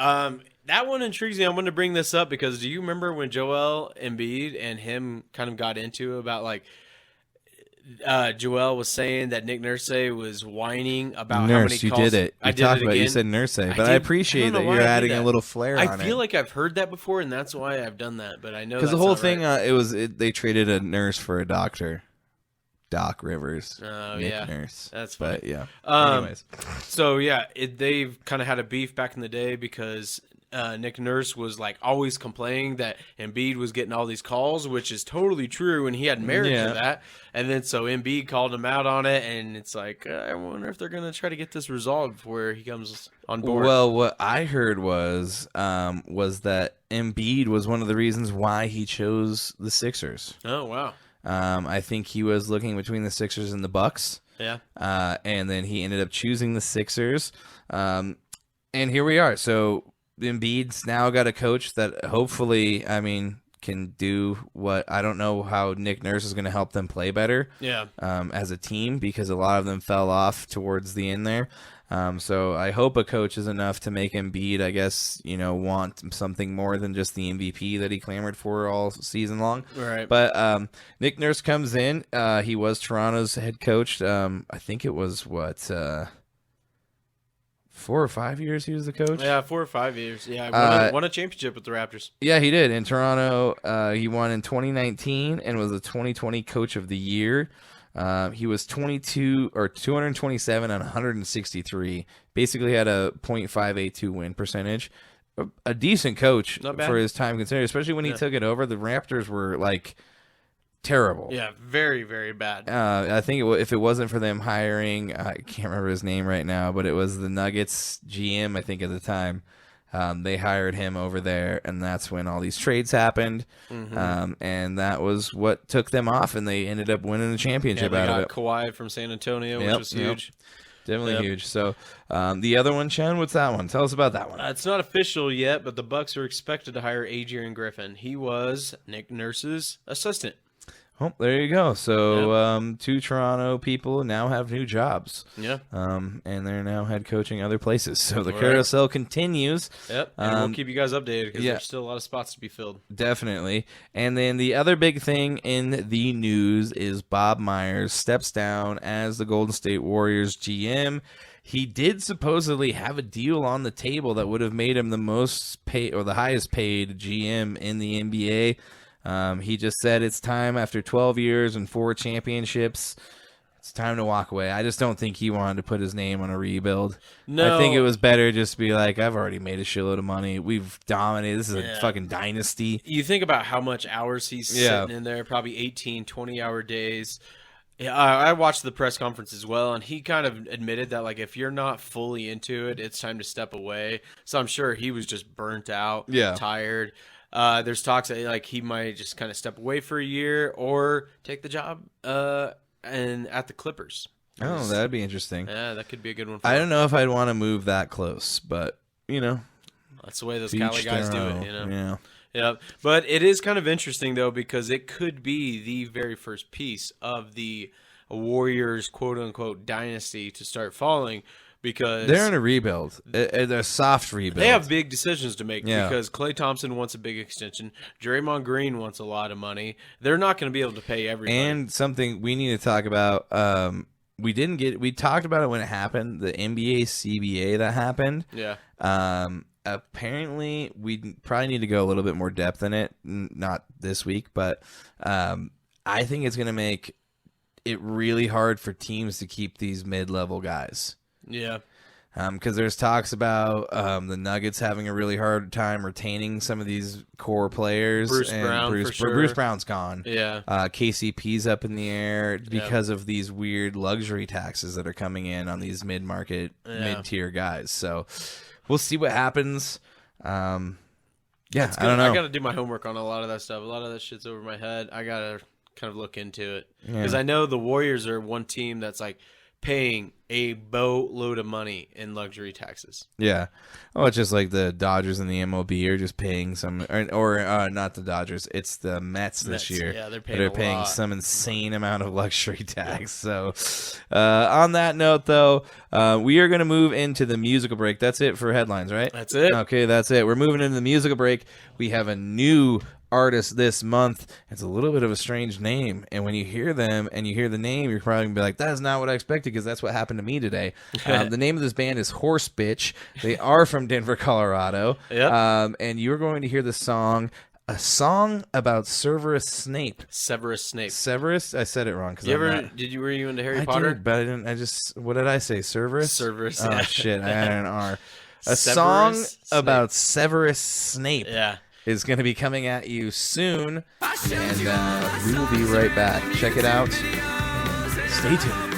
That one intrigues me. I wanted to bring this up because do you remember when Joel Embiid and him kind of got into about like Joel was saying that Nick Nurse was whining about how many calls. You did it. You talked about it. You said Nurse, but I appreciate that you're adding a little flair on it. I feel like I've heard that before, and that's why I've done that. But I know because the whole thing, they traded a nurse for a doctor. Doc Rivers. Oh, Nick Nurse. That's funny. But, yeah. Anyways. So, yeah, they've kind of had a beef back in the day because Nick Nurse was like always complaining that Embiid was getting all these calls, which is totally true, and he had merit to that. And then so Embiid called him out on it, and it's like, I wonder if they're going to try to get this resolved before he comes on board. Well, what I heard was that Embiid was one of the reasons why he chose the Sixers. Oh, wow. I think he was looking between the Sixers and the Bucks. Yeah. And then he ended up choosing the Sixers. And here we are. So Embiid's now got a coach that hopefully, can do what I don't know how Nick Nurse is going to help them play better. Yeah. As a team, because a lot of them fell off towards the end there. So I hope a coach is enough to make Embiid, I guess, want something more than just the MVP that he clamored for all season long. Right. But Nick Nurse comes in. He was Toronto's head coach. I think it was 4 or 5 years he was the coach? Yeah, 4 or 5 years. Yeah, won a championship with the Raptors. Yeah, he did. In Toronto, he won in 2019 and was the 2020 Coach of the Year. He was 227 on 163. Basically had a .582 win percentage. A decent coach for his time considered, especially when he took it over. The Raptors were like terrible. Yeah, very, very bad. I think if it wasn't for them hiring, I can't remember his name right now, but it was the Nuggets GM, I think at the time. They hired him over there, and that's when all these trades happened. Mm-hmm. And that was what took them off, and they ended up winning the championship out of it. Kawhi from San Antonio, which was huge. Definitely huge. So the other one, Chen, what's that one? Tell us about that one. It's not official yet, but the Bucks are expected to hire Adrian Griffin. He was Nick Nurse's assistant. Oh, there you go. So 2 Toronto people now have new jobs. Yeah. And they're now head coaching other places. So the carousel continues. Yep. And we'll keep you guys updated because there's still a lot of spots to be filled. Definitely. And then the other big thing in the news is Bob Myers steps down as the Golden State Warriors GM. He did supposedly have a deal on the table that would have made him the most paid or the highest paid GM in the NBA. He just said it's time after 12 years and 4 championships. It's time to walk away. I just don't think he wanted to put his name on a rebuild. No. I think it was better just to be like, I've already made a shitload of money. We've dominated. This is a fucking dynasty. You think about how much hours he's sitting in there, probably 18, 20-hour days. Yeah, I watched the press conference as well, and he kind of admitted that, like, if you're not fully into it, it's time to step away. So I'm sure he was just burnt out, tired. There's talks that like he might just kind of step away for a year or take the job and at the Clippers. Oh, that'd be interesting. Yeah, that could be a good one. For I don't know if I'd want to move that close, but that's the way those Cali guys do it. Yeah. Yeah, but it is kind of interesting though because it could be the very first piece of the Warriors quote unquote dynasty to start falling. Because they're in a rebuild. They're a soft rebuild. They have big decisions to make because Klay Thompson wants a big extension. Draymond Green wants a lot of money. They're not going to be able to pay everybody. And something we need to talk about, we talked about it when it happened, the NBA CBA that happened. Yeah. Apparently, we probably need to go a little bit more depth in it. Not this week, but I think it's going to make it really hard for teams to keep these mid-level guys. Yeah. Because there's talks about the Nuggets having a really hard time retaining some of these core players. Bruce Brown, for sure. Bruce Brown's gone. Yeah. KCP's up in the air because of these weird luxury taxes that are coming in on these mid-market, mid-tier guys. So we'll see what happens. I don't know. I got to do my homework on a lot of that stuff. A lot of that shit's over my head. I got to kind of look into it. Because I know the Warriors are one team that's like paying a boatload of money in luxury taxes. Yeah. Oh, it's just like the Dodgers and the MLB are just paying some, or not the Dodgers, it's the Mets this year. Yeah, they're paying some insane amount of luxury tax. So on that note, though, we are going to move into the musical break. That's it for headlines, right? That's it. Okay, that's it. We're moving into the musical break. We have a new artist this month. It's a little bit of a strange name, and when you hear them and you hear the name, you're probably gonna be like, that is not what I expected, because that's what happened to me today. The name of this band is Horse Bitch. They are from Denver, Colorado. And you're going to hear the song, a song about Severus Snape. Severus? I said it wrong. Were you into Harry Potter? Did, but I didn't. What did I say? Cerberus? Cerberus. Oh shit! I had an R. A song about Severus Snape. Yeah. Is going to be coming at you soon, and we will be right back. Check it out. Stay tuned.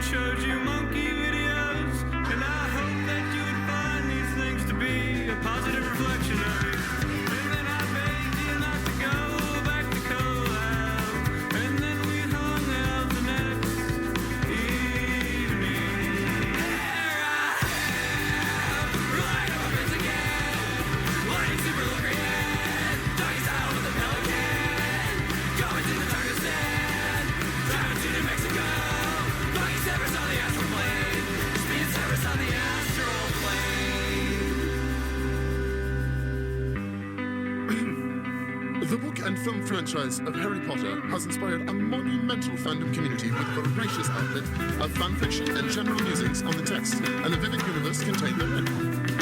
Showed you monkey videos, and I hope that you would find these things to be a positive reflection of you. And then I begged you not to go back to collab, and then we hung out the next evening. There I am, right up my face again, lying super lubricant, doggy style with a pelican, going to the darkest end, driving to New Mexico. Severus on the astral plane. Speed Severus on the astral plane. The book and film franchise of Harry Potter has inspired a monumental fandom community with voracious outlet of fan fiction and general musings on the text and the vivid universe contained therein.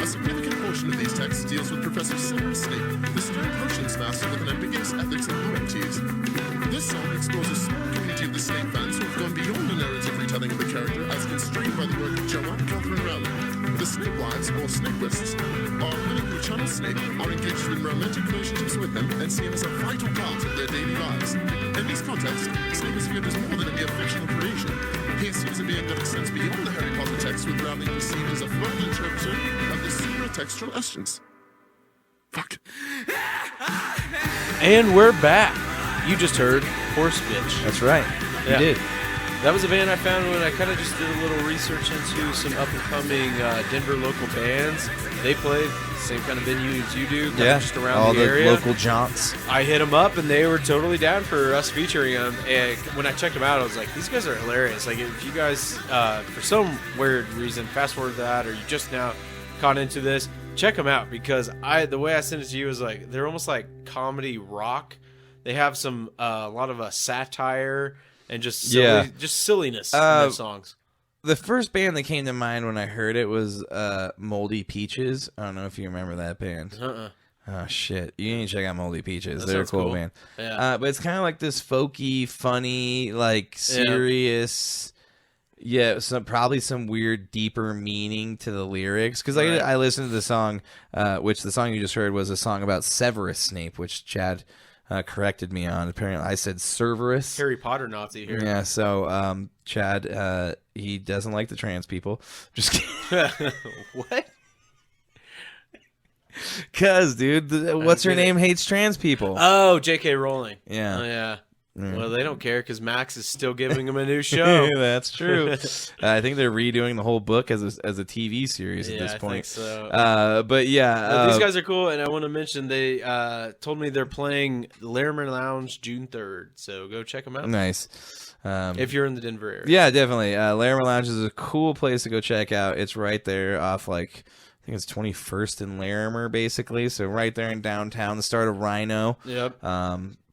A significant portion of these texts deals with Professor Severus Snape, the stern potions master with an ambiguous ethics and loyalties. This This song explores a small community of the Snape fans who have gone beyond the narrative retelling of the character as constrained by the work of Joanne Catherine Rowling. The Snape wives, or Snapeists, are women who channel Snape, are engaged in romantic relationships with him, and see him as a vital part of their daily lives. In this context, Snape is viewed as more than a mere fictional creation. He is seen as a being that extends beyond the Harry Potter text, with Rowling perceived as a further interpreter of the supernatextual essence. Fuck. And we're back. You just heard Horse Bitch. That's right. Yeah. You did. That was a band I found when I kind of just did a little research into some up-and-coming Denver local bands. They played the same kind of venue as you do, kind of just around all the the area. local jaunts. I hit them up, and they were totally down for us featuring them. And when I checked them out, I was like, these guys are hilarious. Like, if you guys, for some weird reason, fast-forward that, or you just now caught into this, check them out, because the way I sent it to you is like, they're almost like comedy rock. They have some, a lot of satire and just silliness in their songs. The first band that came to mind when I heard it was Moldy Peaches. I don't know if you remember that band. Oh, shit. You need to check out Moldy Peaches. That They're a sounds cool cool. band. Yeah. But it's kind of like this folky, funny, like serious... Yeah, probably some weird, deeper meaning to the lyrics. Because I listened to the song, which the song you just heard was a song about Severus Snape, which Chad corrected me on. Apparently, I said Cerberus. Harry Potter Nazi here. Yeah, so Chad, he doesn't like the trans people. Just kidding. What? Because, dude, what's her name hates trans people. Oh, J.K. Rowling. Yeah. Oh, yeah. Well, they don't care because Max is still giving them a new show. That's true. I think they're redoing the whole book as a TV series at this point. I think so. But yeah, these guys are cool, and I want to mention they told me they're playing Larimer Lounge June 3rd, so go check them out. Nice. If you're in the Denver area. Yeah, definitely. Larimer Lounge is a cool place to go check out. It's right there off I think it's 21st and Larimer, basically. So right there in downtown, the start of Rhino. Yep.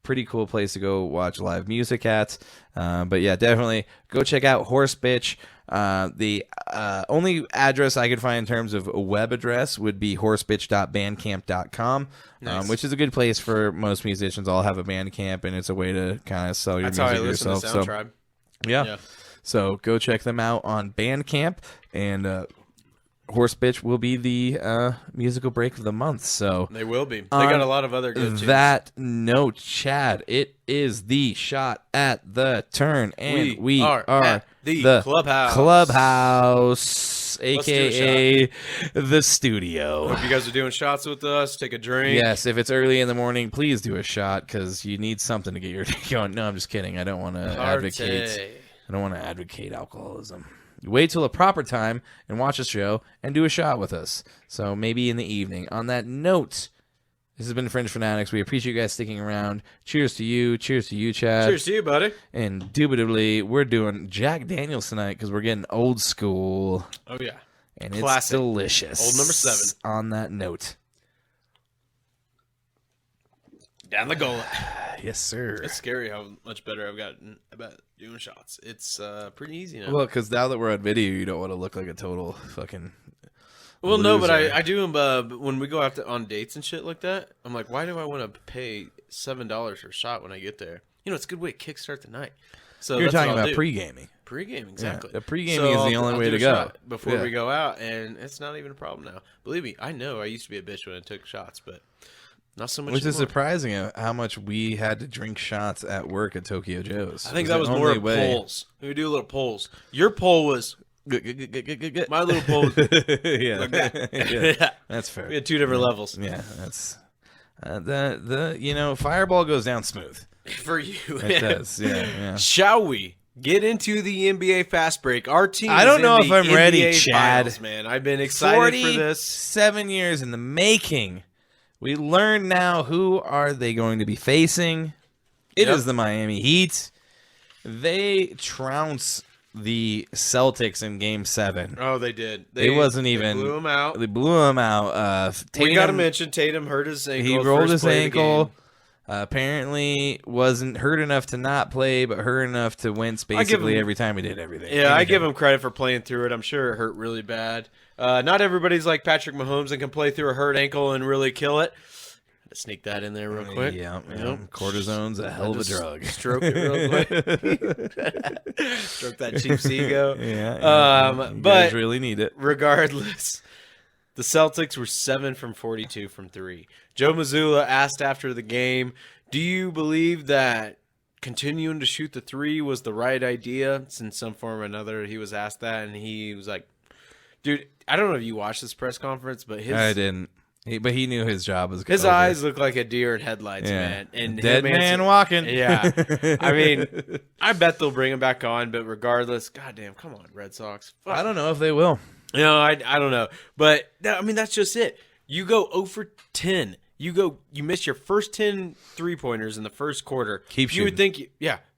Pretty cool place to go watch live music at. But yeah, definitely go check out Horse Bitch. The only address I could find in terms of a web address would be horsebitch.bandcamp.com, Nice. which is a good place for most musicians. All have a Bandcamp, and it's a way to kind of sell your That's how music I listen yourself. to Sound Tribe. Yeah. So go check them out on Bandcamp, and Horse Bitch will be the musical break of the month. So They will be. They got a lot of other good tunes. that note, Chad, it is the shot at the turn, and we are at the clubhouse. Clubhouse, Let's do a aka the studio. Hope you guys are doing shots with us. Take a drink. Yes, if it's early in the morning, please do a shot because you need something to get your day going. No, I'm just kidding. I don't want to advocate. I don't want to advocate alcoholism. You wait till a proper time and watch a show and do a shot with us. So maybe in the evening. On that note, this has been Fringe Fanatics. We appreciate you guys sticking around. Cheers to you. Cheers to you, Chad. Cheers to you, buddy. And indubitably, we're doing Jack Daniels tonight because we're getting old school. Oh, yeah. And Classic. it's delicious. Old number 7. On that note. Down the gullet. Yes, sir. It's scary how much better I've gotten about doing shots. It's pretty easy now. Well, because now that we're on video, you don't want to look like a total fucking Well, no, but loser. I do them when we go out on dates and shit like that. I'm like, why do I want to pay $7 for a shot when I get there? You know, it's a good way to kickstart the night. So You're that's what talking I'll about do. pre-gaming. Pre-game, exactly. Yeah, the pre-gaming is the only way do to a go. shot before Yeah. we go out, and it's not even a problem now. Believe me, I know I used to be a bitch when I took shots, but not so much Which is anymore. surprising how much we had to drink shots at work at Tokyo Joe's. I think It that was the more only of way. polls. We do little polls. Your poll was my little poll. Was yeah. yeah. That's fair. We had 2 different levels Yeah, that's the Fireball goes down smooth. for you. It does. Yeah. Shall we get into the NBA fast break? Our team. I don't is know in if the I'm ready, NBA Chad. Finals, man. I've been excited for this. 7 years in the making. We learn now who are they going to be facing. It is Yep. the Miami Heat. They trounce the Celtics in Game 7. Oh, they did. It wasn't even. They blew him out. They blew him out. We got to Tatum, mention Tatum hurt his ankle. he at rolled first his play of the ankle. game. Apparently wasn't hurt enough to not play, but hurt enough to wince basically every time he did everything. Yeah, I give him credit for playing through it. I'm sure it hurt really bad. Not everybody's like Patrick Mahomes and can play through a hurt ankle and really kill it. to sneak that in there real quick. Yeah, Yep. cortisone's a hell of a Just drug. Stroke it real quick. Stroke that cheap ego. Yeah, you but guys really need it. regardless, the Celtics were 7 from 42 from 3. Joe Mazzulla asked after the game, do you believe that continuing to shoot the 3 was the right idea? In some form or another, he was asked that, and he was like, dude, I don't know if you watched this press conference, but I didn't. But he knew his job was his over. eyes look like a deer in headlights, Yeah. man. And Dead him man answer- walking. Yeah. I mean, I bet they'll bring him back on, but regardless, goddamn, come on, Red Sox. Fuck. I don't know if they will. I don't know. But, I mean, that's just it. You go 0 for 10. You miss your first 10 three-pointers in the first quarter. Keep You would think,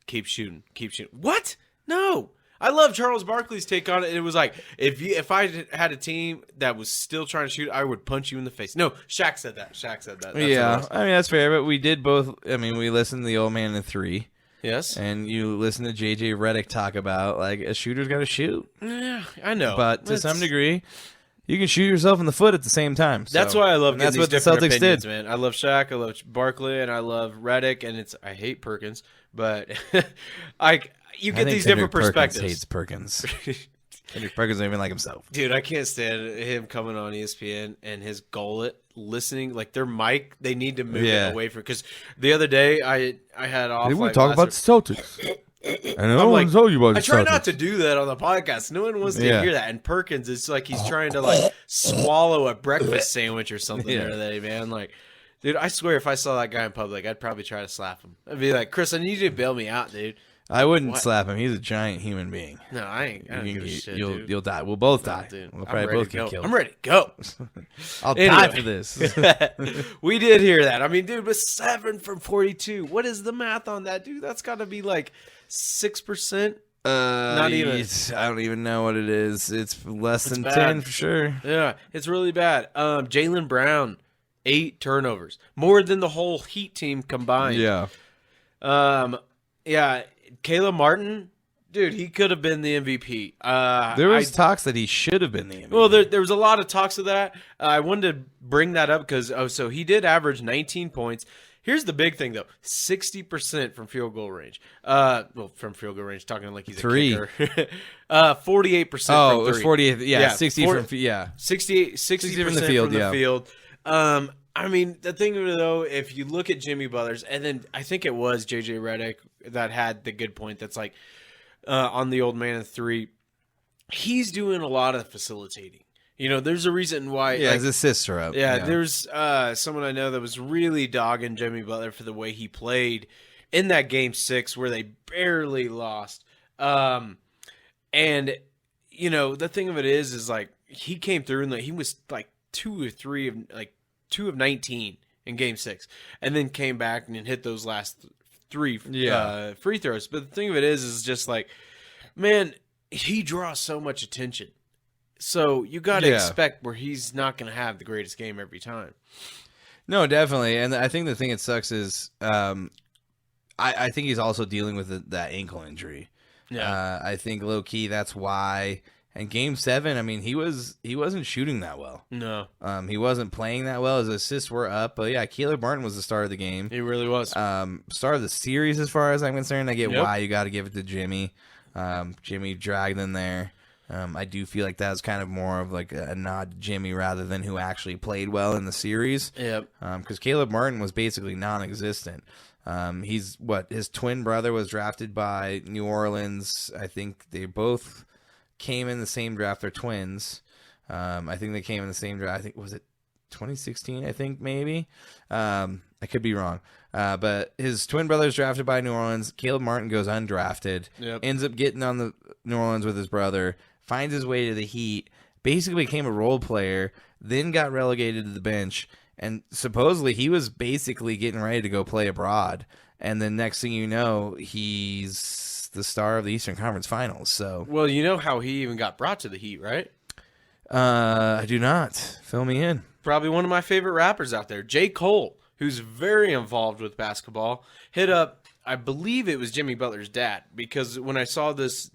keep shooting. What? No. I love Charles Barkley's take on it. It was like, if I had a team that was still trying to shoot, I would punch you in the face. No, Shaq said that. That's what it was. I mean, that's fair, but we did both. I mean, we listened to the old man in the 3. Yes. And you listen to JJ Redick talk about, like, a shooter's got to shoot. Yeah, I know. But to some degree, you can shoot yourself in the foot at the same time. So. That's why I love that's getting what the these different Celtics opinions, did. man. I love Shaq, I love Barkley, and I love Redick, and I hate Perkins, but you get these different perspectives. Hates Perkins. Kendrick Perkins don't even like himself. Dude, I can't stand him coming on ESPN and his gullet listening, like their mic, they need to move it away from, because the other day I had off. They want to talk about the Celtics. I know. I'm like, told you about I the try Celtics. not to do that on the podcast. No one wants to Yeah. hear that. And Perkins, it's like he's trying to like swallow a breakfast sandwich or something the other day, man. Like, dude, I swear if I saw that guy in public, I'd probably try to slap him. I'd be like, Chris, I need you to bail me out, dude. I wouldn't What? slap him. He's a giant human being. No, I don't give a shit, you'll dude. you'll die. We'll both die. Dude, We'll I'm probably ready both to go. get killed. I'm ready to go. I'll Anyway. die for this. We did hear that. I mean, dude, but 7 from 42. What is the math on that, dude? That's got to be like 6%. Not even. I don't even know what it is. It's less than bad. 10 for sure. Yeah, it's really bad. Jaylen Brown, 8 turnovers, more than the whole Heat team combined. Yeah. Yeah. Caleb Martin, dude, he could have been the MVP. There was talks that he should have been the MVP. Well, there was a lot of talks of that. I wanted to bring that up because so he did average 19 points. Here's the big thing, though: 60% from field goal range. From field goal range, talking like he's 3. a kicker. 48%. Oh, from it was 3. 48. Yeah, 60 40 from yeah. 60% from the field. from the Yeah. field. I mean, the thing of it, though, if you look at Jimmy Butler's, and then I think it was JJ Redick that had the good point. That's like on the old man in 3, he's doing a lot of facilitating. You know, there's a reason why. Yeah, like, his assists are up. yeah, there's someone I know that was really dogging Jimmy Butler for the way he played in that game 6 where they barely lost. And you know, the thing of it is like he came through and he was like 2 of 19 in game 6, and then came back and hit those last 3 free throws. But the thing of it is just like, man, he draws so much attention. So you got to expect where he's not going to have the greatest game every time. No, definitely. And I think the thing that sucks is I think he's also dealing with that ankle injury. Yeah. I think low key that's why. And game 7, I mean, he wasn't shooting that well. No. He wasn't playing that well. His assists were up, but yeah, Caleb Martin was the star of the game. He really was. Star of the series, as far as I'm concerned. I get why you got to give it to Jimmy. Jimmy dragged in there. I do feel like that was kind of more of like a nod to Jimmy rather than who actually played well in the series. Yep. Because Caleb Martin was basically non-existent. His twin brother was drafted by New Orleans. I think they both came in the same draft. They're twins. I think they came in the same draft. I think, was it 2016? I think maybe. I could be wrong. But his twin brother's drafted by New Orleans. Caleb Martin goes undrafted. Yep. Ends up getting on the New Orleans with his brother. Finds his way to the Heat. Basically became a role player. Then got relegated to the bench. And supposedly he was basically getting ready to go play abroad. And then next thing you know, he's the star of the Eastern Conference Finals. So, Well, you know how he even got brought to the Heat, right? I do not. Fill me in. Probably one of my favorite rappers out there, J. Cole, who's very involved with basketball, hit up, I believe it was Jimmy Butler's dad, because when I saw this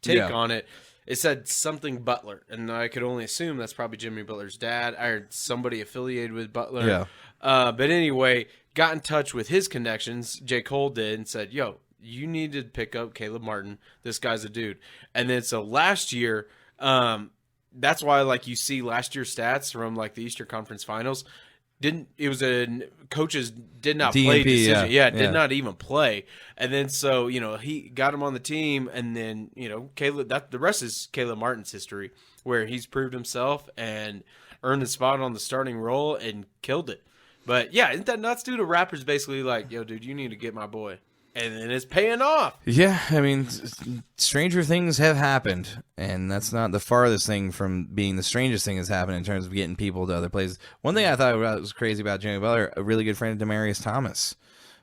take on it, It said something Butler, and I could only assume that's probably Jimmy Butler's dad or somebody affiliated with Butler. Yeah. But anyway, got in touch with his connections. J. Cole did and said, "Yo, you need to pick up Caleb Martin. This guy's a dude." And then so last year, that's why like you see last year's stats from like the Eastern Conference Finals. Coaches did not play DNP, decision. yeah. Did not even play. And then so, he got him on the team, and then, Caleb, the rest is Caleb Martin's history, where he's proved himself and earned a spot on the starting role and killed it. But yeah, isn't that nuts, dude? A rapper's basically like, "Yo, dude, you need to get my boy." And then it's paying off. Yeah, I mean, stranger things have happened, and that's not the farthest thing from being the strangest thing that's happened in terms of getting people to other places. One thing I thought was crazy about Jimmy Butler, a really good friend of Demaryius Thomas,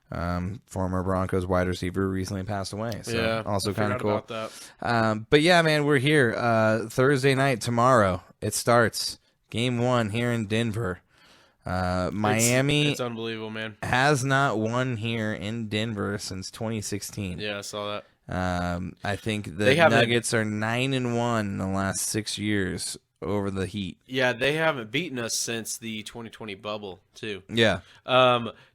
former Broncos wide receiver, recently passed away. So Yeah, also kind of cool. About that. But yeah, man, we're here Thursday night tomorrow. It starts Game 1 here in Denver. Miami It's unbelievable, man. has not won here in Denver since 2016. Yeah, I saw that. I think the They haven't- Nuggets are 9-1 in the last 6 years over the Heat. Yeah, they haven't beaten us since the 2020 bubble, too. Yeah.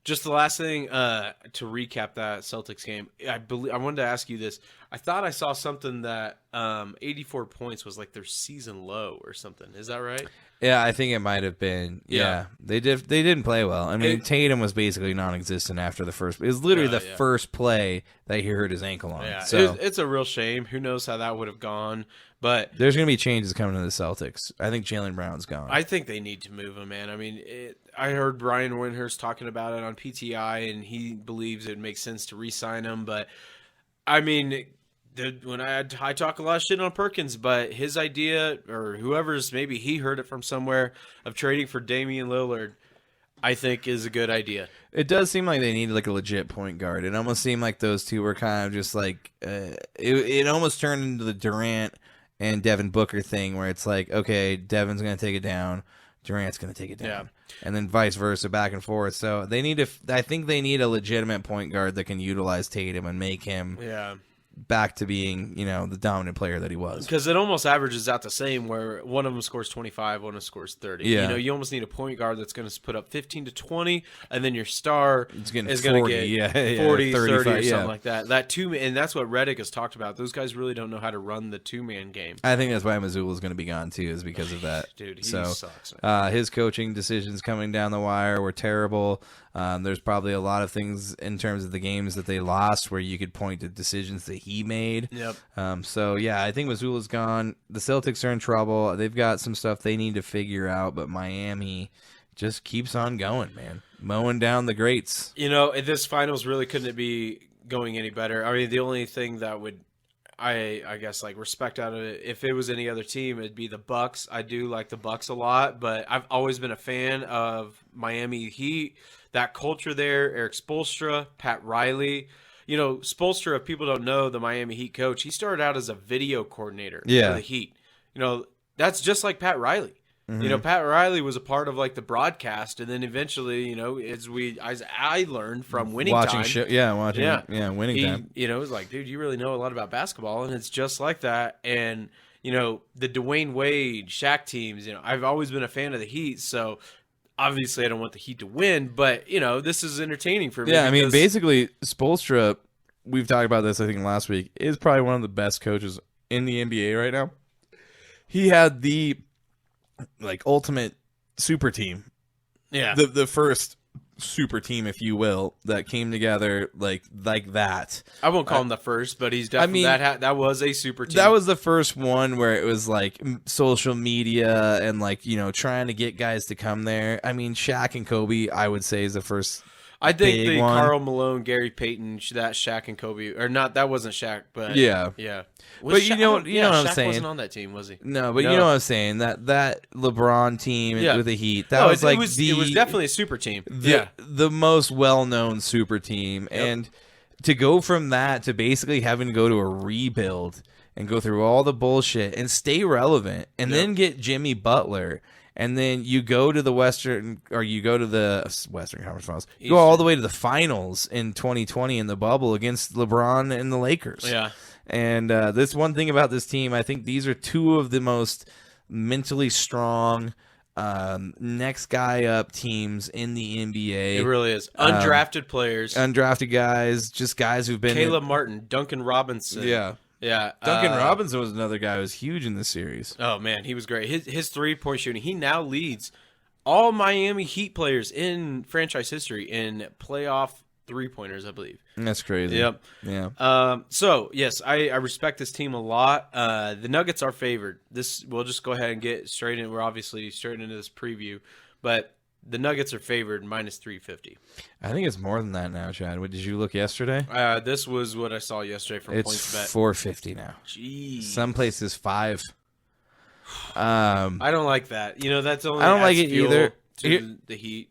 Just the last thing to recap that Celtics game. I wanted to ask you this. I thought I saw something that 84 points was like their season low or something. Is that right? Yeah, I think it might have been. Yeah. They didn't play well. I mean, Tatum was basically non-existent after the first. It was literally the first play that he hurt his ankle on. Yeah, So it's a real shame. Who knows how that would have gone? But there's going to be changes coming to the Celtics. I think Jaylen Brown's gone. I think they need to move him, man. I mean, I heard Brian Windhurst talking about it on PTI, and he believes it makes sense to re-sign him. But, I mean, when I talk a lot of shit on Perkins, but his idea, or whoever's, maybe he heard it from somewhere, of trading for Damian Lillard, I think is a good idea. It does seem like they needed like a legit point guard. It almost seemed like those two were kind of just like it almost turned into the Durant and Devin Booker thing, where it's like, okay, Devin's going to take it down, Durant's going to take it down, and then vice versa, back and forth. So they need I think they need a legitimate point guard that can utilize Tatum and make him back to being, the dominant player that he was. Because it almost averages out the same, where one of them scores 25, one of them scores 30. Yeah. You almost need a point guard that's going to put up 15 to 20, and then your star is going to 40, get 40, 30 or something like that. And that's what Redick has talked about. Those guys really don't know how to run the two-man game. I think that's why Mazzulla is going to be gone too, is because of that. Dude, he so, sucks. His coaching decisions coming down the wire were terrible. There's probably a lot of things in terms of the games that they lost where you could point to decisions that he made. Yep. So, yeah, I think Mazzulla's gone. The Celtics are in trouble. They've got some stuff they need to figure out, but Miami just keeps on going, man. Mowing down the greats. This finals really couldn't be going any better. I mean, the only thing that would, I guess, like, respect out of it, if it was any other team, it'd be the Bucks. I do like the Bucks a lot, but I've always been a fan of Miami Heat. That culture there, Eric Spoelstra, Pat Riley. Spoelstra, if people don't know, the Miami Heat coach, he started out as a video coordinator for the Heat. That's just like Pat Riley. Mm-hmm. Pat Riley was a part of like the broadcast, and then eventually, as I learned from winning watching time, winning time. It was like, dude, you really know a lot about basketball, and it's just like that. And the Dwayne Wade, Shaq teams. I've always been a fan of the Heat, so obviously I don't want the Heat to win, but this is entertaining for me. Yeah, I mean, basically, Spoelstra, we've talked about this I think last week, is probably one of the best coaches in the NBA right now. He had the ultimate super team. Yeah. The first super team, if you will, that came together like that. I won't call him the first, but he's definitely that was a super team. That was the first one where it was like social media and trying to get guys to come there. I mean, Shaq and Kobe, I would say, is the first. I think the one. Karl Malone, Gary Payton, that Shaq and Kobe, or not, that wasn't Shaq, but yeah. Was But Shaq, you know what I'm Shaq saying. wasn't on that team, was he? No, but you know what I'm saying. That LeBron team with the Heat, that was it was definitely a super team. The most well-known super team, and to go from that to basically having to go to a rebuild and go through all the bullshit and stay relevant, and then get Jimmy Butler. And then you go to the Western Conference Finals. You go all the way to the finals in 2020 in the bubble against LeBron and the Lakers. Yeah. And this one thing about this team, I think these are two of the most mentally strong, next guy up teams in the NBA. It really is. Undrafted players. Undrafted guys, just guys who've been... Caleb Martin, Duncan Robinson. Yeah. Yeah. Duncan Robinson was another guy who was huge in this series. Oh, man, he was great. His three-point shooting, he now leads all Miami Heat players in franchise history in playoff three-pointers, I believe. That's crazy. Yep. Yeah. So, yes, I respect this team a lot. The Nuggets are favored. We'll just go ahead and get straight in. We're obviously straight into this preview. But the Nuggets are favored minus 350. I think it's more than that now, Chad. What, did you look yesterday? This was what I saw yesterday from It's PointsBet. 450 now. Jeez. Some places 5. I don't like that. That's only I don't like adds it fuel either. to the Heat.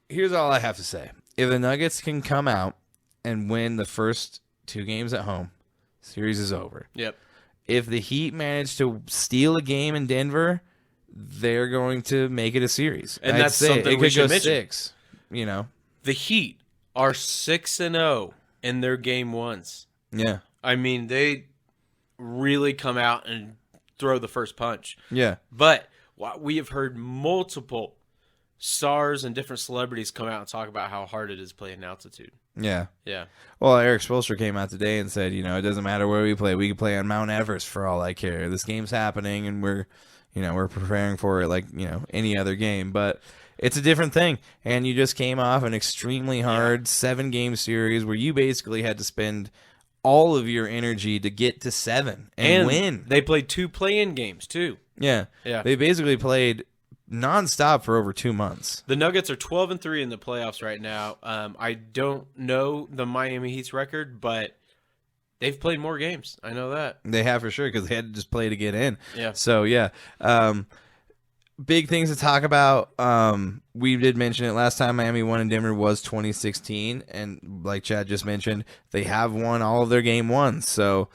Here's all I have to say. If the Nuggets can come out and win the first 2 games at home, series is over. Yep. If the Heat manage to steal a game in Denver, they're going to make it a series. And I'd that's say something it we could should go mention. 6. The Heat are 6-0 in their game ones. Yeah. I mean, they really come out and throw the first punch. Yeah. But we have heard multiple stars and different celebrities come out and talk about how hard it is playing in altitude. Yeah. Yeah. Well, Eric Spoelstra came out today and said, it doesn't matter where we play. We can play on Mount Everest for all I care. This game's happening, and we're preparing for it like, any other game. But it's a different thing. And you just came off an extremely hard 7-game series where you basically had to spend all of your energy to get to 7 and win. They played 2 play-in games, too. Yeah. Yeah. They basically played nonstop for over 2 months. The Nuggets are 12-3 in the playoffs right now. I don't know the Miami Heat's record, but they've played more games. I know that. They have for sure because they had to just play to get in. Yeah. So, yeah. Big things to talk about. We did mention it last time Miami won in Denver was 2016. And like Chad just mentioned, they have won all of their game ones. So,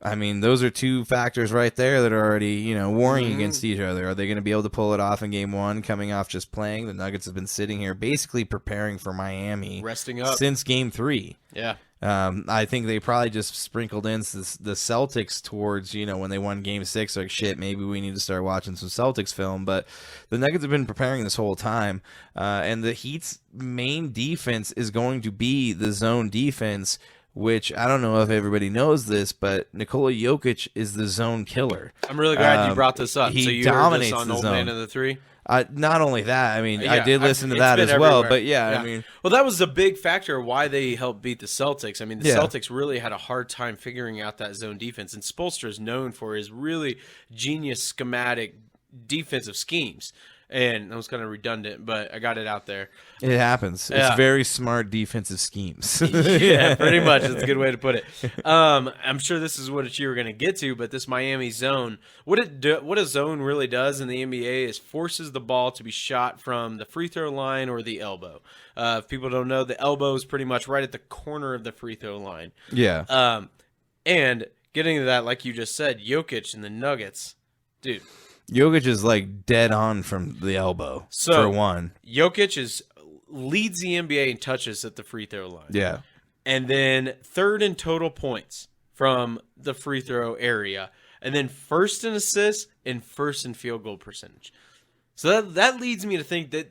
I mean, those are 2 factors right there that are already, warring against each other. Are they going to be able to pull it off in game 1, coming off just playing? The Nuggets have been sitting here basically preparing for Miami. Resting up. Since game 3. Yeah. I think they probably just sprinkled in the Celtics towards, when they won game 6, like, shit, maybe we need to start watching some Celtics film. But the Nuggets have been preparing this whole time. And the Heat's main defense is going to be the zone defense, which I don't know if everybody knows this, but Nikola Jokic is the zone killer. I'm really glad you brought this up. He so you dominates heard this on the Old zone. Man of the 3? Not only that, I mean, I Yeah, did listen to it's that been as well. everywhere. But yeah, I mean, well, that was a big factor why they helped beat the Celtics. I mean, the Yeah. Celtics really had a hard time figuring out that zone defense, and Spoelstra is known for his really genius schematic defensive schemes. And that was kind of redundant, but I got it out there. it happens. Yeah. It's very smart defensive schemes. Yeah, pretty much. That's a good way to put it. I'm sure this is what you were going to get to, but this Miami zone, what a zone really does in the NBA is forces the ball to be shot from the free throw line or the elbow. If people don't know, the elbow is pretty much right at the corner of the free throw line. Yeah. And getting to that, like you just said, Jokic and the Nuggets, dude. Jokic is like dead on from the elbow for one. Jokic leads the NBA in touches at the free throw line. Yeah. And then 3rd in total points from the free throw area. And then 1st in assists and 1st in field goal percentage. So that leads me to think that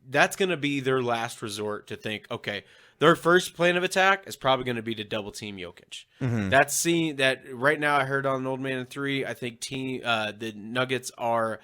that's going to be their last resort to think, okay, their first plan of attack is probably going to be to double team Jokic. Mm-hmm. That right now I heard on Old Man in 3, I think the Nuggets are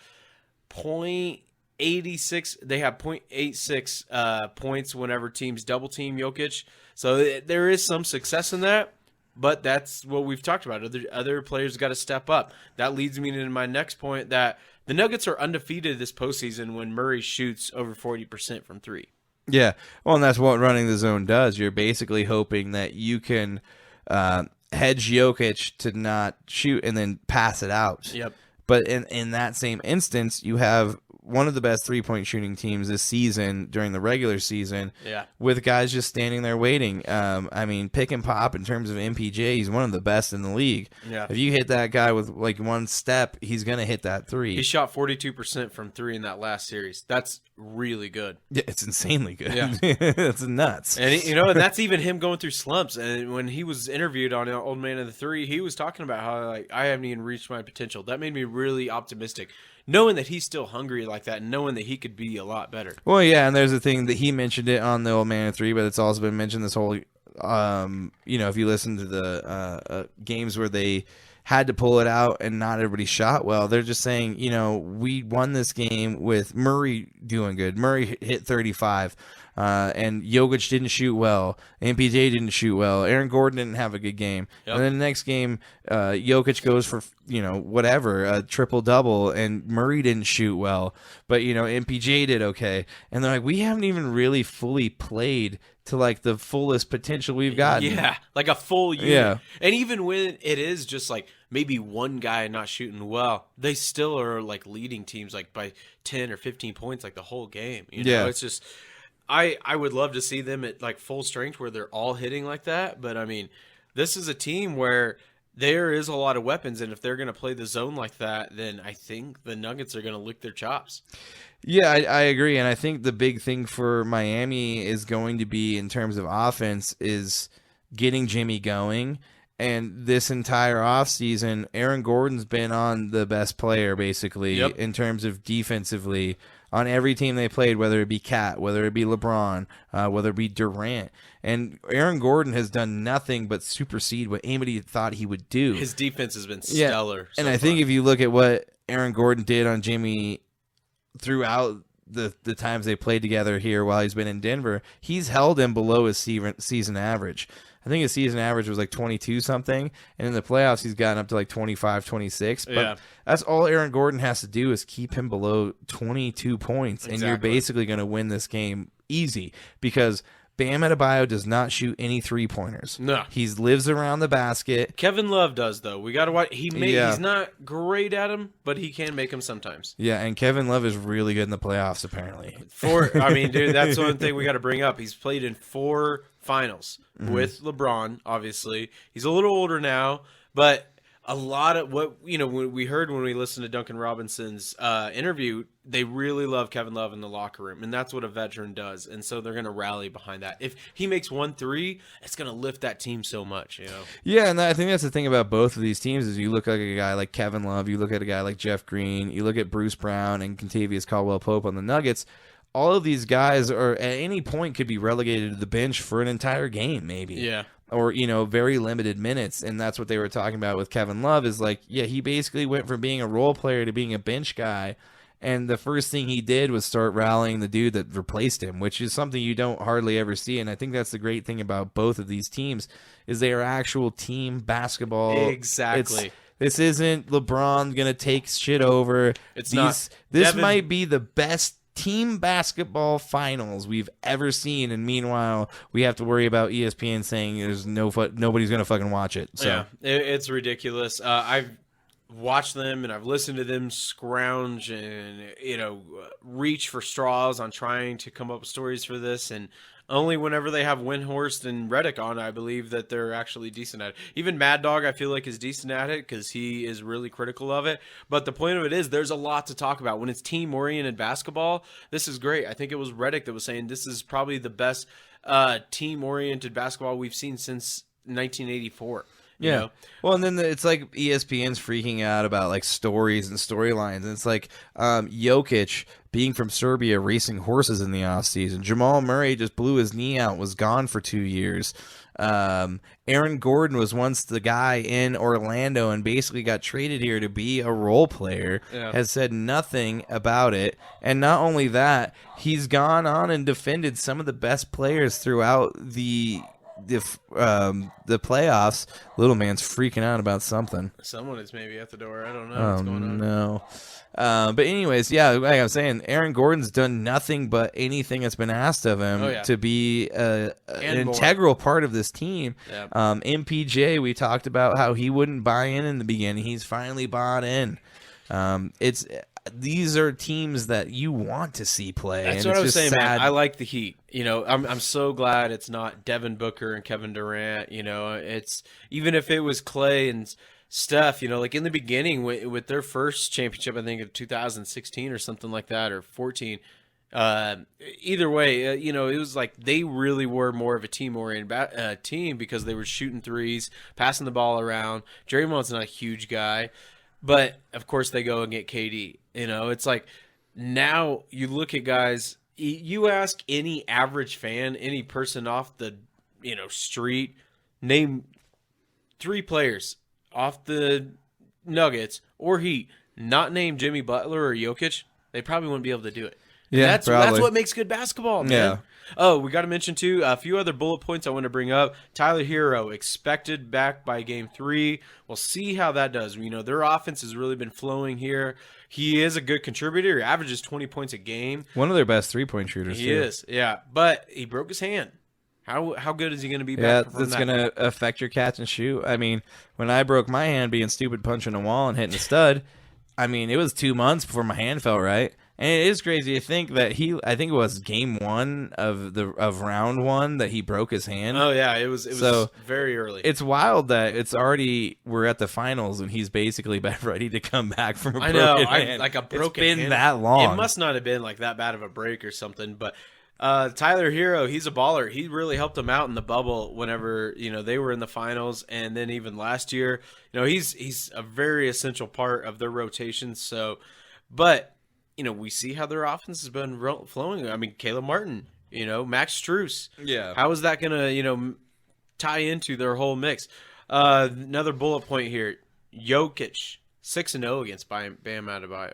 0.86. They have 0.86 points whenever teams double team Jokic. So there is some success in that, but that's what we've talked about. Other players got to step up. That leads me to my next point that the Nuggets are undefeated this postseason when Murray shoots over 40% from 3. Yeah. Well, and that's what running the zone does. You're basically hoping that you can hedge Jokic to not shoot and then pass it out. Yep. But in that same instance, you have one of the best 3-point shooting teams this season during the regular season. Yeah. With guys just standing there waiting. I mean, pick and pop in terms of MPJ, he's one of the best in the league. Yeah. If you hit that guy with like one step, he's gonna hit that three. He shot 42% from 3 in that last series. That's really good. Yeah, it's insanely good. Yeah. It's nuts. And and that's even him going through slumps. And when he was interviewed on Old Man of the Three, he was talking about how like I haven't even reached my potential. That made me really optimistic, knowing that he's still hungry like that, and knowing that he could be a lot better. Well, yeah, and there's a thing that he mentioned it on the Old Man of Three, but it's also been mentioned this whole, if you listen to the games where they had to pull it out and not everybody shot well, they're just saying, we won this game with Murray doing good. Murray hit 35. And Jokic didn't shoot well. MPJ didn't shoot well. Aaron Gordon didn't have a good game. Yep. And then the next game, Jokic goes for, whatever, a triple-double, and Murray didn't shoot well. But, MPJ did okay. And they're like, we haven't even really fully played to, like, the fullest potential we've gotten. Yeah, like a full unit. Yeah. And even when it is just like maybe one guy not shooting well, they still are like leading teams like by 10 or 15 points like the whole game. Yeah. It's just I would love to see them at like full strength where they're all hitting like that. But I mean, this is a team where there is a lot of weapons, and if they're going to play the zone like that, then I think the Nuggets are going to lick their chops. Yeah, I agree. And I think the big thing for Miami is going to be, in terms of offense, is getting Jimmy going. And this entire offseason, Aaron Gordon's been on the best player, basically, in terms of defensively, on every team they played, whether it be Cat, whether it be LeBron, whether it be Durant. And Aaron Gordon has done nothing but supersede what anybody thought he would do. His defense has been stellar. And I think if you look at what Aaron Gordon did on Jimmy throughout the times they played together here while he's been in Denver, he's held him below his season average. I think his season average was like 22 something, and in the playoffs he's gotten up to like 25, 26. But that's all Aaron Gordon has to do is keep him below 22 points, and you're basically going to win this game easy, because Bam Adebayo does not shoot any three-pointers. No. He lives around the basket. Kevin Love does, though. We got to watch. He's not great at him, but he can make them sometimes. Yeah, and Kevin Love is really good in the playoffs, apparently. Dude, that's one thing we got to bring up. He's played in 4 finals with LeBron, obviously. He's a little older now, but a lot of what we heard when we listened to Duncan Robinson's interview, they really love Kevin Love in the locker room, and that's what a veteran does. And so they're going to rally behind that. If he makes 1 3, it's going to lift that team so much. Yeah, and I think that's the thing about both of these teams is you look at a guy like Kevin Love, you look at a guy like Jeff Green, you look at Bruce Brown and Kentavious Caldwell-Pope on the Nuggets. All of these guys are at any point could be relegated to the bench for an entire game, maybe. Yeah. Or, very limited minutes. And that's what they were talking about with Kevin Love is like, yeah, he basically went from being a role player to being a bench guy. And the first thing he did was start rallying the dude that replaced him, which is something you don't hardly ever see. And I think that's the great thing about both of these teams is they are actual team basketball. Exactly. This isn't LeBron going to take shit over. It's not. This might be the best team basketball finals we've ever seen, and meanwhile we have to worry about ESPN saying there's nobody's gonna fucking watch it. So yeah, it's ridiculous. I've watched them and I've listened to them scrounge and reach for straws on trying to come up with stories for this, and only whenever they have Windhorst and Reddick on, I believe that they're actually decent at it. Even Mad Dog, I feel like, is decent at it because he is really critical of it. But the point of it is there's a lot to talk about. When it's team-oriented basketball, this is great. I think it was Reddick that was saying this is probably the best team-oriented basketball we've seen since 1984. Yeah. Well, and then it's like ESPN's freaking out about like stories and storylines. And it's like Jokic being from Serbia racing horses in the offseason. Jamal Murray just blew his knee out, was gone for 2 years. Aaron Gordon was once the guy in Orlando and basically got traded here to be a role player, has said nothing about it. And not only that, he's gone on and defended some of the best players throughout the playoffs. Little man's freaking out about something. Someone is maybe at the door. I don't know what's going on. No. But anyways, yeah, like I'm saying, Aaron Gordon's done nothing but anything that's been asked of him to be an integral part of this team. Yeah. MPJ, we talked about how he wouldn't buy in the beginning. He's finally bought in. these are teams that you want to see play. That's and what it's I was just saying, sad. man. I like the Heat. You know, I'm so glad it's not Devin Booker and Kevin Durant. You know, it's even if it was Clay and Steph. You know, like in the beginning with their first championship, I think of 2016 or something like that, or 14. Either way, you know, it was like they really were more of a team-oriented team because they were shooting threes, passing the ball around. Draymond's not a huge guy, but of course they go and get KD. You know, it's like now you look at guys. You ask any average fan, any person off the street, name 3 players off the Nuggets or Heat, not named Jimmy Butler or Jokic, they probably wouldn't be able to do it. Yeah, that's probably. what makes good basketball, man. Yeah. Oh, we got to mention too a few other bullet points I want to bring up. Tyler Hero expected back by game 3. We'll see how that does. You know, their offense has really been flowing here. He is a good contributor. He averages 20 points a game. One of their best 3-point shooters. He is, yeah. But he broke his hand. How good is he going to be Yeah, back from that's that? going to affect your catch and shoot. I mean, when I broke my hand being stupid punching a wall and hitting a stud, I mean, it was 2 months before my hand felt right. And it is crazy to think that I think it was game 1 of round 1 that he broke his hand. Oh yeah, it was So, very early. It's wild that we're at the finals and he's basically about ready to come back from a I know, broken hand. like a broken It's been hand. that long. It must not have been like that bad of a break or something, but Tyler Hero, he's a baller. He really helped them out in the bubble whenever, they were in the finals, and then even last year. He's a very essential part of their rotation. So, but we see how their offense has been flowing. I mean, Caleb Martin, Max Strus. Yeah. How is that going to, tie into their whole mix? Another bullet point here. Jokic, 6-0 against Bam Adebayo.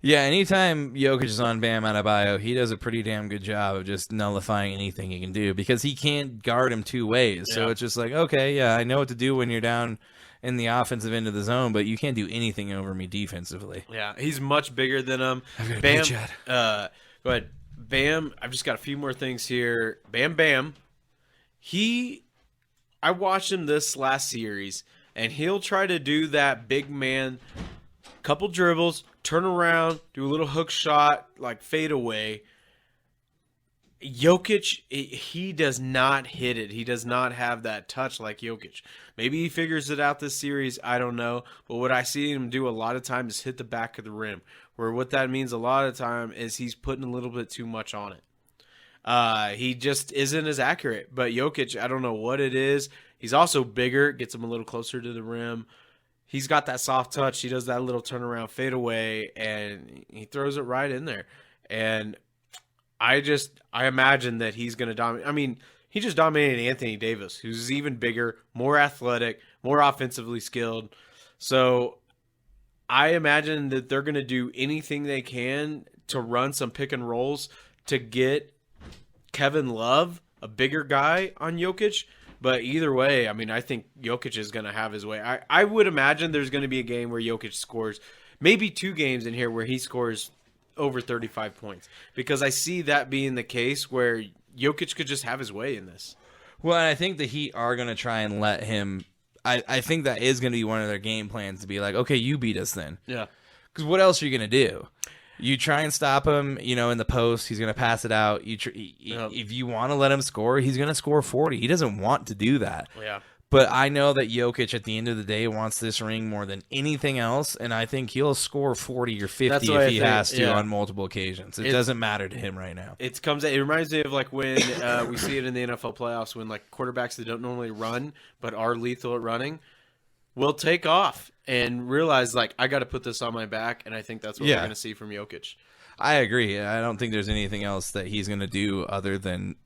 Yeah, anytime Jokic is on Bam Adebayo, he does a pretty damn good job of just nullifying anything he can do because he can't guard him 2 ways. So it's just like, okay, yeah, I know what to do when you're down in the offensive end of the zone, but you can't do anything over me defensively. Yeah, he's much bigger than him. Bam, go ahead. Bam, I've just got a few more things here. Bam. I watched him this last series, and he'll try to do that big man, couple dribbles, turn around, do a little hook shot, like fade away. Jokic, he does not hit it. He does not have that touch like Jokic. Maybe he figures it out this series. I don't know. But what I see him do a lot of times is hit the back of the rim, where what that means a lot of time is he's putting a little bit too much on it. He just isn't as accurate. But Jokic, I don't know what it is. He's also bigger, gets him a little closer to the rim. He's got that soft touch. He does that little turnaround fade away, and he throws it right in there. And I imagine that he's going to dominate. I mean, he just dominated Anthony Davis, who's even bigger, more athletic, more offensively skilled. So I imagine that they're going to do anything they can to run some pick and rolls to get Kevin Love, a bigger guy, on Jokic. But either way, I mean, I think Jokic is going to have his way. I would imagine there's going to be a game where Jokic scores, maybe 2 games in here where he scores over 35 points. Because I see that being the case where Jokic could just have his way in this. Well, and I think the Heat are going to try and let him – I think that is going to be one of their game plans to be like, okay, you beat us then. Yeah. Because what else are you going to do? You try and stop him, in the post. He's going to pass it out. If you want to let him score, he's going to score 40. He doesn't want to do that. Yeah. But I know that Jokic, at the end of the day, wants this ring more than anything else, and I think he'll score 40 or 50 if he has to on multiple occasions. It doesn't matter to him right now. It reminds me of like when we see it in the NFL playoffs when like quarterbacks that don't normally run but are lethal at running will take off and realize like I got to put this on my back, and I think that's what we're going to see from Jokic. I agree. I don't think there's anything else that he's going to do other than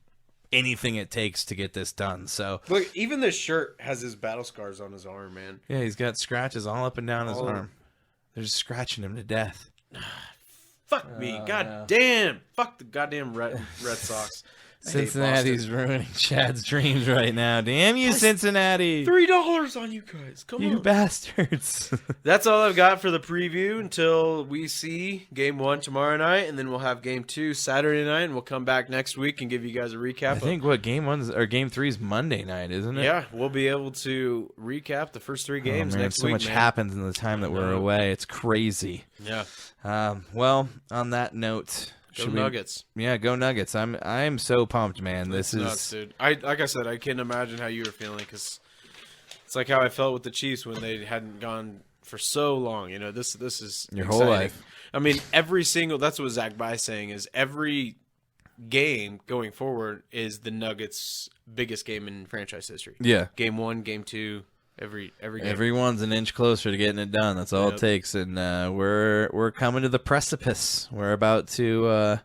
anything it takes to get this done. So Look, even this shirt has his battle scars on his arm, man. yeah, he's got scratches all up and down his arm. They're just scratching him to death. Fuck me. God damn. Fuck the goddamn Red Sox. Cincinnati's ruining Chad's dreams right now. Damn you, Cincinnati. $3 on you guys. Come You on. bastards. That's all I've got for the preview until we see Game 1 tomorrow night, and then we'll have Game 2 Saturday night, and we'll come back next week and give you guys a recap. I think Game 3 is Monday night, isn't it? Yeah, we'll be able to recap the first 3 games man, next so week. much happens in the time that we're away. It's crazy. Yeah. Well, on that note, Go Nuggets. Yeah, go Nuggets. I'm so pumped, man. This is nuts, dude. Like I said, I can't imagine how you were feeling because it's like how I felt with the Chiefs when they hadn't gone for so long. You know, this is your exciting. whole life. I mean, that's what Zach Bye saying is every game going forward is the Nuggets' biggest game in franchise history. Yeah. Game 1, Game 2, every game. Everyone's an inch closer to getting it done. That's all it takes, and we're coming to the precipice. We're about to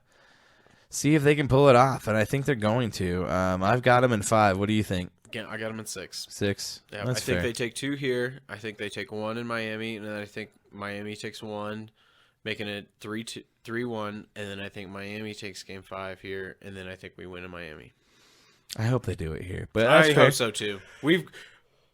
see if they can pull it off, and I think they're going to. I've got them in 5. What do you think? Yeah, I got them in 6. 6. Yeah, That's I think fair. they take 2 here. I think they take 1 in Miami, and then I think Miami takes 1, making it 3-1, and then I think Miami takes Game 5 here, and then I think we win in Miami. I hope they do it here, but I hope so too. We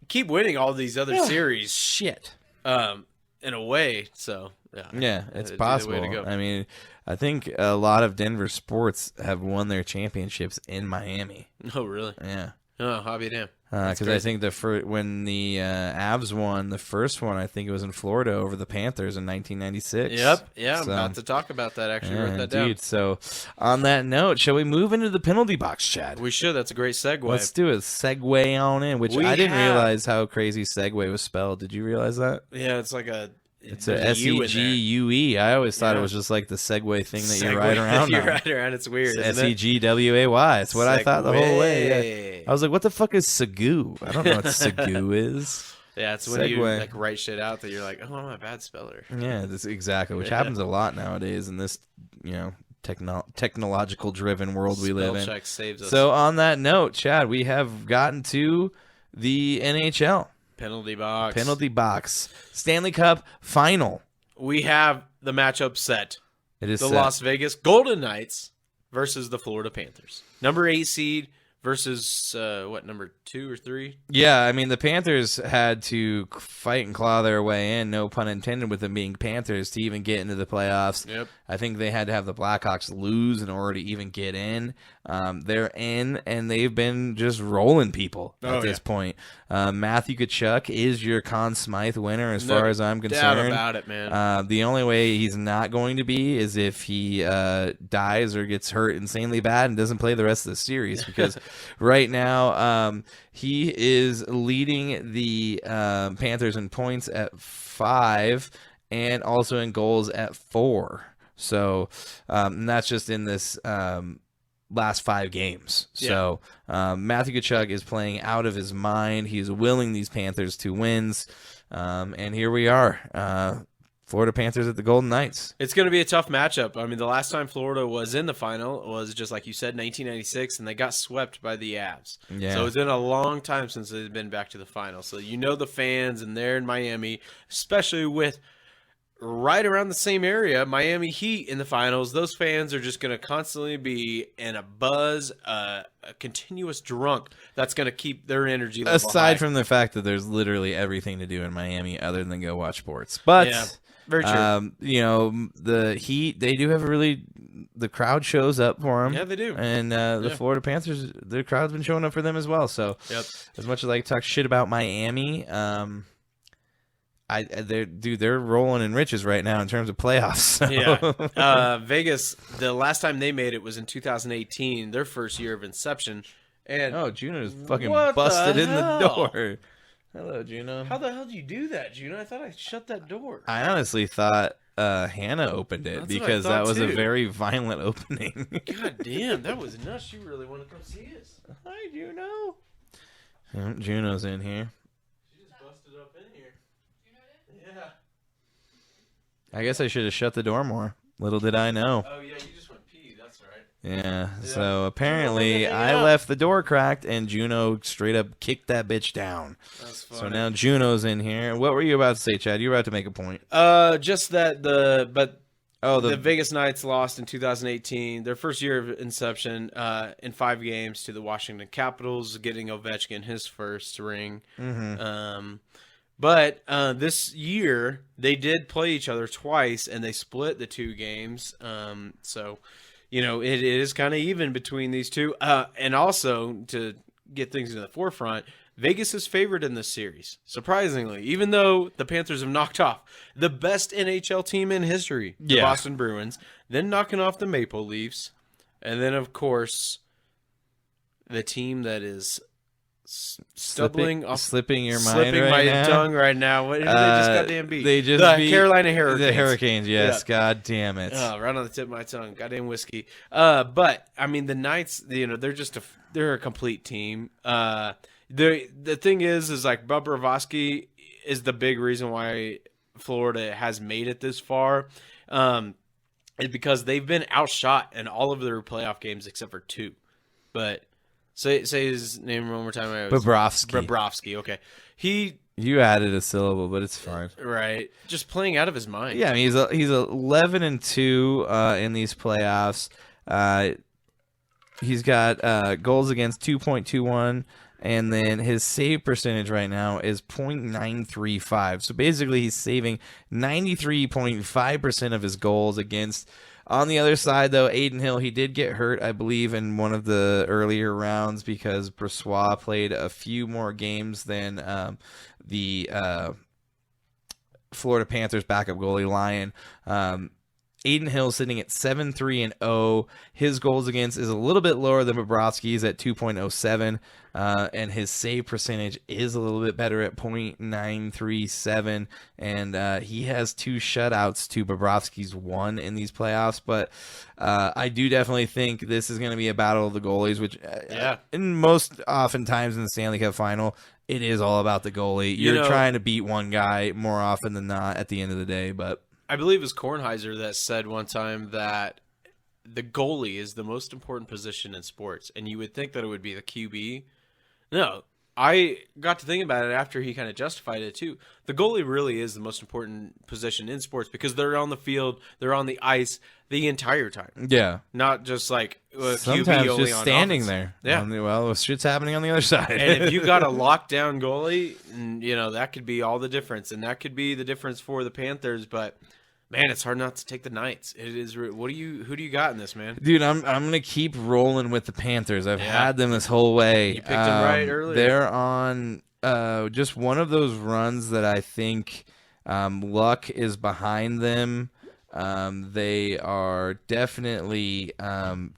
keep winning all these other series. Shit. In a way, so Yeah, it's the possible. way to go. I mean, I think a lot of Denver sports have won their championships in Miami. Oh, really? Yeah. Oh, hobby damn. Because I think when the Avs won the first one, I think it was in Florida over the Panthers in 1996. Yep. Yeah, So, I'm about to talk about that. Actually, yeah, wrote that down. indeed. So, on that note, shall we move into the penalty box, Chad? We should. That's a great segue. Let's do a segue on in, which We I didn't have- realize how crazy segue was spelled. Did you realize that? Yeah, it's like It's a SEGUE. I always thought it was just like the Segway thing that you ride around You on. ride around. It's weird. It's isn't it? SEGWAY. It's what I thought the whole way. Yeah. Segway. I was like, what the fuck is Segoo? I don't know what Segoo is. Yeah, it's when you Segue. like write shit out that you're like, oh, I'm a bad speller. Yeah, that's exactly, which Yeah. happens a lot nowadays in this, technological driven world we live in. Spell check saves us. So on that note, Chad, we have gotten to the NHL Penalty box. penalty box Stanley Cup final. We have the matchup set. It is The set. Las Vegas Golden Knights versus the Florida Panthers. Number 8 seed versus number 2 or 3? Yeah, I mean, the Panthers had to fight and claw their way in, no pun intended, with them being Panthers to even get into the playoffs. Yep. I think they had to have the Blackhawks lose in order to even get in. They're in, and they've been just rolling people at this point. Matthew Tkachuk is your Conn Smythe winner as far as I'm concerned. Doubt about it, man. The only way he's not going to be is if he dies or gets hurt insanely bad and doesn't play the rest of the series, because right now he is leading the Panthers in points at 5 and also in goals at 4. So and that's just in this last 5 games. So Matthew Tkachuk is playing out of his mind. He's willing these Panthers to wins. And here we are. Florida Panthers at the Golden Knights. It's going to be a tough matchup. I mean, the last time Florida was in the final was just like you said, 1996, and they got swept by the Avs. Yeah. So it's been a long time since they've been back to the final. So the fans, and they're in Miami, especially with right around the same area, Miami Heat in the finals. Those fans are just going to constantly be in a buzz, a continuous drunk that's going to keep their energy level high. Aside from the fact that there's literally everything to do in Miami other than go watch sports. But Yeah. Very true. The Heat, they do have the crowd shows up for them. Yeah, they do. And the Florida Panthers, their crowd's been showing up for them as well. So as much as I talk shit about Miami, they're rolling in riches right now in terms of playoffs. So. Yeah. Vegas, the last time they made it was in 2018, their first year of inception. And Oh, Juno's fucking What the busted in the hell? door. Hello, Juno. how the hell did you do that, Juno? I thought I shut that door. I honestly thought Hannah opened it That's what I because thought, that was a too. very violent opening. God damn, that was nuts. You really want to come see us? Hi, Juno. Juno's in here. She just busted up in here. Yeah. I guess I should have shut the door more. Little did I know. Oh, yeah, you just went pee. That's right. Yeah. So apparently Juno, I left the door cracked and Juno straight up kicked that bitch down. That's funny. So now Juno's in here. What were you about to say, Chad? You were about to make a point. Just that but Oh, the Vegas Knights lost in 2018, their first year of inception, in 5 games to the Washington Capitals, getting Ovechkin his first ring. But this year, they did play each other twice, and they split the 2 games. So, it is kind of even between these two. And also, to get things to the forefront, Vegas is favored in this series, surprisingly, even though the Panthers have knocked off the best NHL team in history, the Boston Bruins, then knocking off the Maple Leafs, and then, of course, the team that is slipping your mind slipping right my now? tongue right now. What, they just got damn beat. They just the beat Carolina Hurricanes. The Hurricanes, yes. Yeah. God damn it. Right on the tip of my tongue. Goddamn whiskey. But I mean, the Knights, they're a complete team. The thing is like Bobrovsky is the big reason why Florida has made it this far. Is because they've been outshot in all of their playoff games except for 2. But say his name one more time. Bobrovsky. Okay. You added a syllable, but it's fine. Right. Just playing out of his mind. Yeah, I mean, he's 11-2 in these playoffs. He's got goals against 2.21, and then his save percentage right now is .935. So basically, he's saving 93.5% of his goals against. On the other side, though, Aiden Hill, he did get hurt, I believe, in one of the earlier rounds because Brossoit played a few more games than the Florida Panthers backup goalie, Lyon. Aiden Hill sitting at 7-3-0. His goals against is a little bit lower than Bobrovsky's at 2.07, and his save percentage is a little bit better at .937, and he has 2 shutouts to Bobrovsky's 1 in these playoffs. But I do definitely think this is going to be a battle of the goalies, which in most oftentimes in the Stanley Cup final, it is all about the goalie. You're trying to beat one guy more often than not at the end of the day, but I believe it was Kornheiser that said one time that the goalie is the most important position in sports, and you would think that it would be the QB. No, I got to think about it after he kind of justified it too. The goalie really is the most important position in sports because they're on the field, they're on the ice the entire time. Yeah. Not just like sometimes QB only just on standing offense. there. Yeah. Well, shit's happening on the other side. And if you got a lockdown goalie, that could be all the difference, and that could be the difference for the Panthers, but man, it's hard not to take the Knights. It is. Who do you got in this, man? Dude, I'm gonna keep rolling with the Panthers. I've had them this whole way. You picked them right earlier. They're on just one of those runs that I think luck is behind them. They are definitely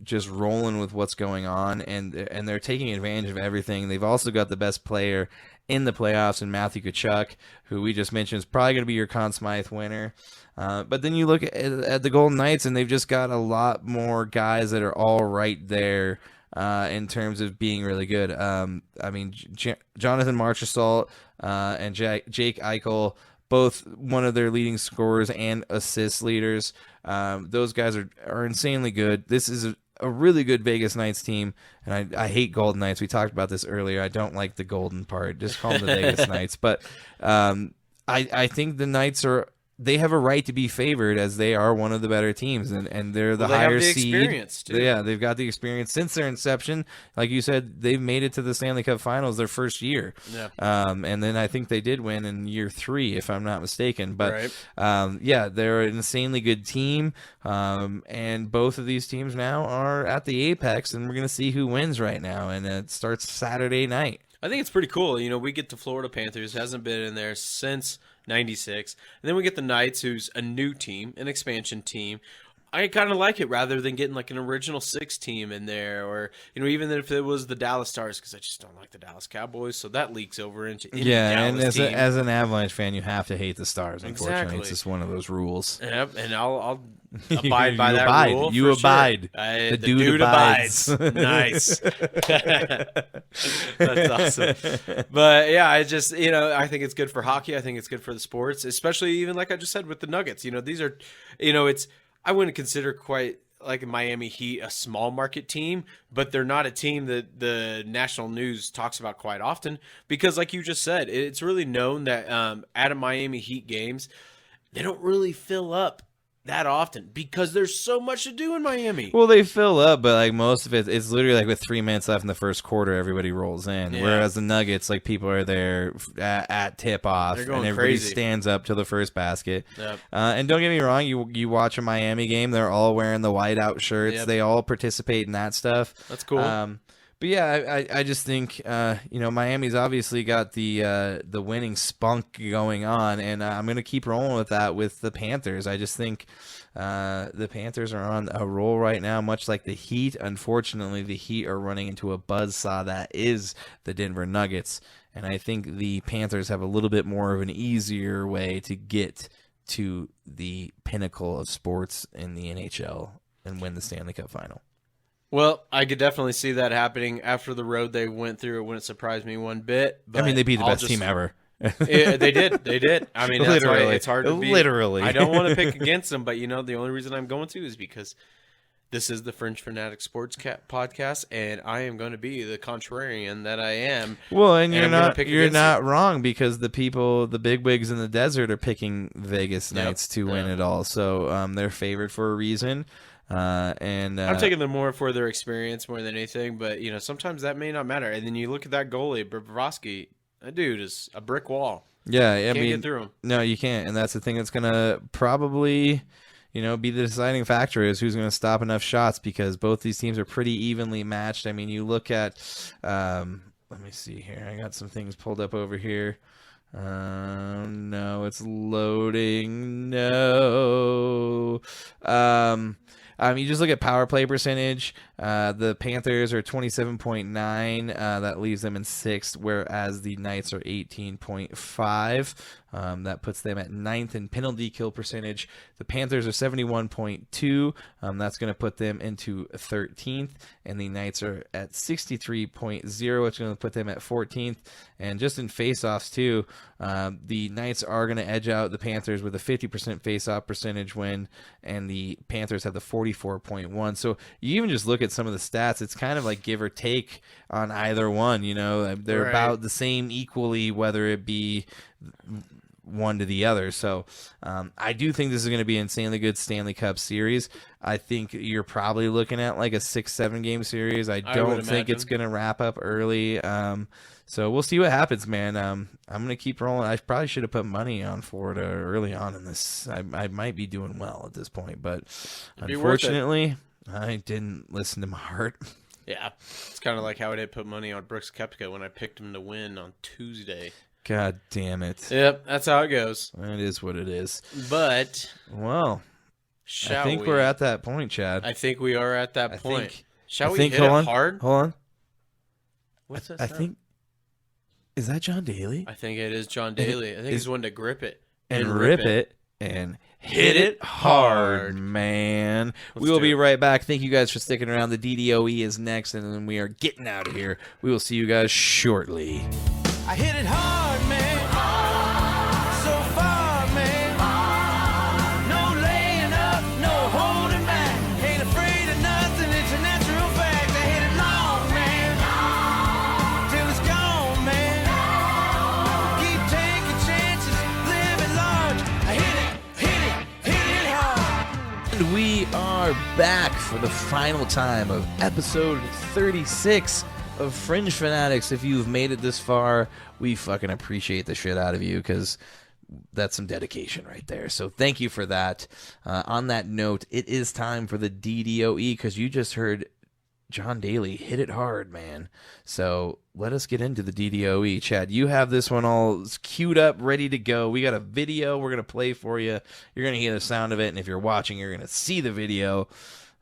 just rolling with what's going on, and they're taking advantage of everything. They've also got the best player in the playoffs in Matthew Tkachuk, who we just mentioned is probably going to be your Conn Smythe winner. But then you look at the Golden Knights, and they've just got a lot more guys that are all right there in terms of being really good. I mean, Jonathan Marchessault and Jake Eichel, both one of their leading scorers and assist leaders. Those guys are insanely good. This is a really good Vegas Knights team, and I hate Golden Knights. We talked about this earlier. I don't like the golden part. Just call them the Vegas Knights. But I think the Knights they have a right to be favored as they are one of the better teams, and they're the higher seed. They have the experience, too. Yeah, they've got the experience since their inception. Like you said, they've made it to the Stanley Cup Finals their first year. Yeah. And then I think they did win in year 3, if I'm not mistaken. But, they're an insanely good team, and both of these teams now are at the apex, and we're going to see who wins right now, and it starts Saturday night. I think it's pretty cool. We get the Florida Panthers, hasn't been in there since '96. And then we get the Knights, who's a new team, an expansion team. I kind of like it rather than getting like an original 6 team in there, or even if it was the Dallas Stars, because I just don't like the Dallas Cowboys, so that leaks over into Dallas and as an Avalanche fan, you have to hate the Stars. Unfortunately, exactly. It's just one of those rules. Yep, and I'll abide by that rule. You abide. Sure. The dude abides. Nice. That's awesome. But yeah, I just I think it's good for hockey. I think it's good for the sports, especially even like I just said with the Nuggets. These are it's. I wouldn't consider quite like Miami Heat a small market team, but they're not a team that the national news talks about quite often because, like you just said, it's really known that at a Miami Heat games, they don't really fill up that often because there's so much to do in Miami. Well, they fill up, but like most of it's literally like with 3 minutes left in the first quarter, everybody rolls in. Yeah. Whereas the Nuggets, like people are there at tip off, They're and going everybody crazy. stands up till the first basket. Yep. And don't get me wrong, you watch a Miami game, they're all wearing the whiteout shirts. Yep. They all participate in that stuff. That's cool. But yeah, I just think Miami's obviously got the winning spunk going on, and I'm gonna keep rolling with that with the Panthers. I just think the Panthers are on a roll right now, much like the Heat. Unfortunately, the Heat are running into a buzzsaw that is the Denver Nuggets, and I think the Panthers have a little bit more of an easier way to get to the pinnacle of sports in the NHL and win the Stanley Cup final. Well, I could definitely see that happening after the road they went through. It wouldn't surprise me one bit. But I mean, they beat the best team ever. Yeah, they did. I mean, that's why Literally. it's hard to be. Literally. I don't want to pick against them, but the only reason I'm going to is because this is the Fringe Fanatic Sports podcast, and I am going to be the contrarian that I am. Well, and I'm gonna pick you're against not wrong, because the bigwigs in the desert are picking Vegas Knights to win it all. So they're favored for a reason. I'm taking them more for their experience more than anything, but sometimes that may not matter. And then you look at that goalie, Bobrovsky. That dude is a brick wall. Yeah, I Can't mean, get through him. No, you can't, and that's the thing that's gonna probably, be the deciding factor is who's gonna stop enough shots, because both these teams are pretty evenly matched. I mean, you look at, let me see here. I got some things pulled up over here. No, it's loading. No. You just look at power play percentage. The Panthers are 27.9. That leaves them in sixth, whereas the Knights are 18.5. That puts them at ninth in penalty kill percentage. The Panthers are 71.2. That's going to put them into 13th. And the Knights are at 63.0, which is going to put them at 14th. And just in face-offs, too, the Knights are going to edge out the Panthers with a 50% face-off percentage win, and the Panthers have the 44.1. So you even just look at some of the stats, it's kind of like give or take on either one. They're about the same equally, whether it be one to the other. So I do think this is going to be an insanely good Stanley Cup series. I think you're probably looking at like a 6-7 game series. I don't think it's going to wrap up early. So we'll see what happens, man. I'm going to keep rolling. I probably should have put money on Florida early on in this. I might be doing well at this point, but unfortunately, I didn't listen to my heart. Yeah, it's kind of like how I did put money on Brooks Koepka when I picked him to win on Tuesday. God damn it. Yep, that's how it goes. It is what it is. But, I think we're at that point, Chad. I think we are at that point. Shall we hit hold it on, hard? Hold on. What's that I sound? think, is that John Daly? I think it is John Daly. I think he's one to grip it. And rip it. And hit it hard, man. We will be right back. Thank you guys for sticking around. The DDOE is next, and then we are getting out of here. We will see you guys shortly. I hit it hard, man. So far, man. No laying up, no holding back. Ain't afraid of nothing, it's a natural fact. I hit it long, man. Till it's gone, man. Keep taking chances, living large. I hit it hard. And we are back for the final time of episode 36 of Fringe Fanatics. If you've made it this far, we fucking appreciate the shit out of you, because that's some dedication right there. So thank you for that. On that note, it is time for the DDOE, because you just heard John Daly hit it hard, man. So let us get into the DDOE. Chad, you have this one all queued up, ready to go. We got a video we're going to play for you. You're going to hear the sound of it, and if you're watching, you're going to see the video.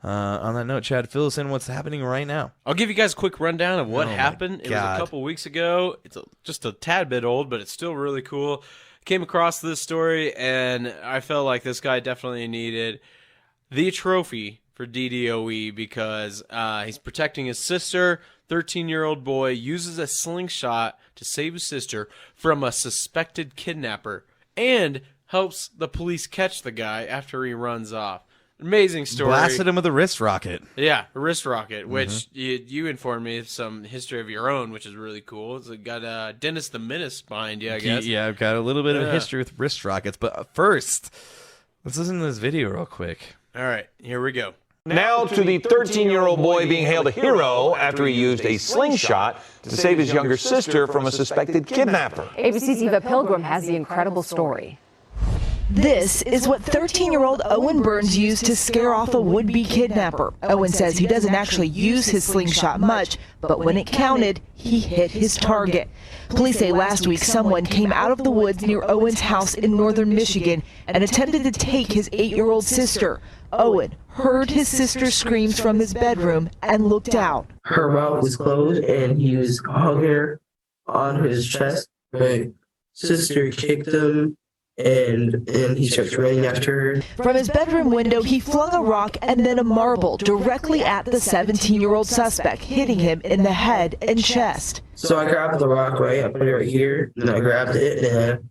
On that note, Chad, fill us in what's happening right now. I'll give you guys a quick rundown of what happened. It was God. a couple weeks ago. It's just a tad bit old, but it's still really cool. Came across this story, and I felt like this guy definitely needed the trophy for DDOE, because he's protecting his sister. 13-year-old boy uses a slingshot to save his sister from a suspected kidnapper, and helps the police catch the guy after he runs off. Amazing story. Blasted him with a wrist rocket. Yeah, a wrist rocket, which you informed me of some history of your own, which is really cool. It's got Dennis the Menace behind you, I guess. Yeah, I've got a little bit of a history with wrist rockets. But first, Let's listen to this video real quick. All right, here we go. Now to the 13-year-old boy being hailed a hero after he used a slingshot to save his younger sister from a suspected kidnapper. ABC's Eva Pilgrim has the incredible story. This is what 13-year-old Owen Burns used to scare off a would-be kidnapper. Owen says he doesn't actually use his slingshot much, but when it counted, he hit his target. Police say last week someone came out of the woods near Owen's house in northern Michigan and attempted to take his 8-year-old sister. Owen heard his sister's screams from his bedroom and looked out. Her mouth was closed and he was hugging her on his chest. My sister kicked him and he starts running after her. From his bedroom window, he flung a rock and then a marble directly at the 17-year-old suspect, hitting him in the head and chest. So I grabbed the rock, right? I put it right here and I grabbed it and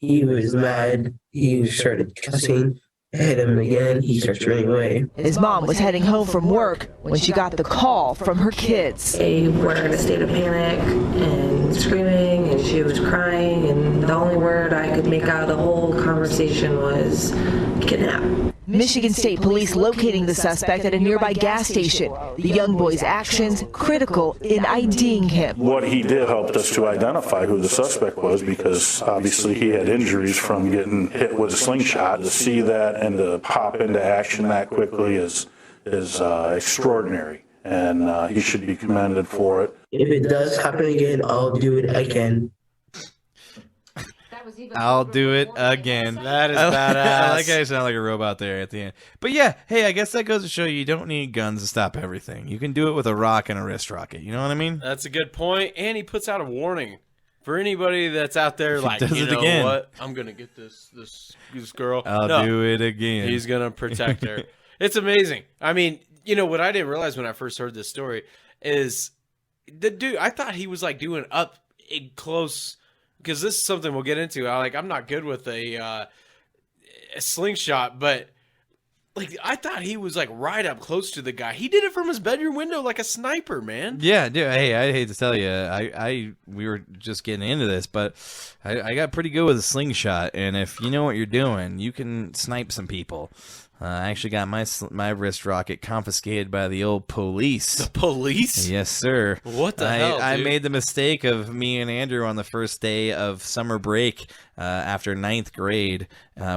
he was mad. He started cussing. I hit him again. He starts running away. His mom was heading home from work when she got the call from her kids. They were in a state of panic and screaming, and she was crying, and the only word I could make out of the whole conversation was kidnap. Michigan State Police locating the suspect at a nearby gas station. The young boy's actions critical in IDing him. What he did helped us to identify who the suspect was, because obviously he had injuries from getting hit with a slingshot. To see that and to pop into action that quickly is extraordinary, and he should be commended for it. If it does happen again, I'll do it again. I'll do it again. That is I badass. like how I sound like a robot there at the end. But yeah, hey, I guess that goes to show you don't need guns to stop everything. You can do it with a rock and a wrist rocket. You know what I mean? That's a good point. And he puts out a warning for anybody that's out there like, does you it know again. what? I'm going to get this girl. I'll do it again. He's going to protect her. It's amazing. I mean, you know, what I didn't realize when I first heard this story is the dude, I thought he was like doing up close, because this is something we'll get into. I'm not good with a slingshot, but like I thought he was like right up close to the guy. He did it from his bedroom window like a sniper, man. Yeah, dude. Hey, I hate to tell you, we were just getting into this, but I got pretty good with a slingshot, and if you know what you're doing, you can snipe some people. I actually got my wrist rocket confiscated by the old police. The police? Yes, sir. What the hell, dude? I made the mistake of me and Andrew on the first day of summer break after 9th grade.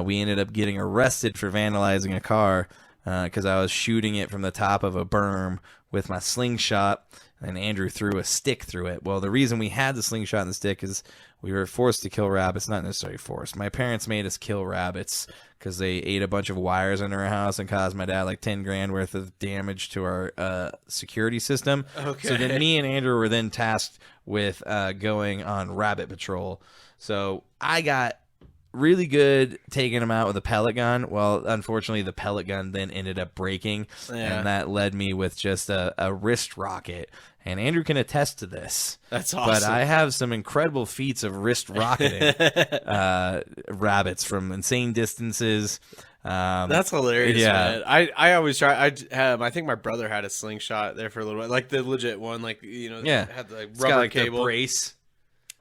We ended up getting arrested for vandalizing a car because I was shooting it from the top of a berm with my slingshot, and Andrew threw a stick through it. Well, the reason we had the slingshot and the stick is we were forced to kill rabbits. Not necessarily forced. My parents made us kill rabbits because they ate a bunch of wires in our house and caused my dad like 10 grand worth of damage to our security system. Okay. So then me and Andrew were then tasked with going on rabbit patrol. So I got really good taking them out with a pellet gun. Well, unfortunately, the pellet gun then ended up breaking, and that led me with just a wrist rocket. And Andrew can attest to this. That's awesome. But I have some incredible feats of wrist rocketing rabbits from insane distances. That's hilarious, man. I always try. I think my brother had a slingshot there for a little bit, like the legit one, like had the It's rubber got, like, cable the brace.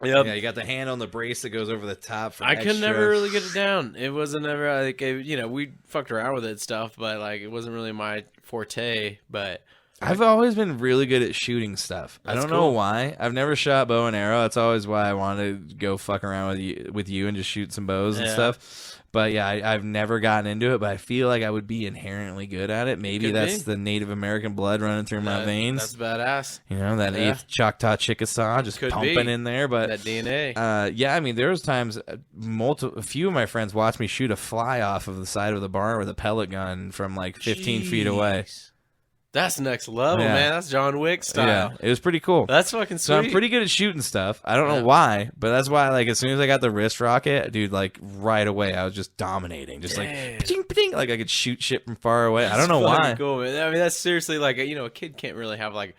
Yep. Yeah, you got the hand on the brace that goes over the top. For I extra. could never really get it down. It wasn't ever like we fucked around with it and stuff, but like it wasn't really my forte. But I've always been really good at shooting stuff. I don't know cool. why. I've never shot bow and arrow. That's always why I wanted to go fuck around with you and just shoot some bows and stuff. But yeah, I've never gotten into it, but I feel like I would be inherently good at it. Maybe that's the Native American blood running through my veins. That's badass. You know, that 8th Choctaw Chickasaw just pumping in there. But that DNA. Yeah, I mean, there was times a few of my friends watched me shoot a fly off of the side of the barn with a pellet gun from like 15 feet away. That's next level, man. That's John Wick style. Yeah, it was pretty cool. That's fucking sweet. So I'm pretty good at shooting stuff. I don't know why, but that's why, like, as soon as I got the wrist rocket, dude, like, right away, I was just dominating. Just like, ping, ping, like I could shoot shit from far away. I don't know why. Cool, man. I mean, that's seriously like, a kid can't really have, like,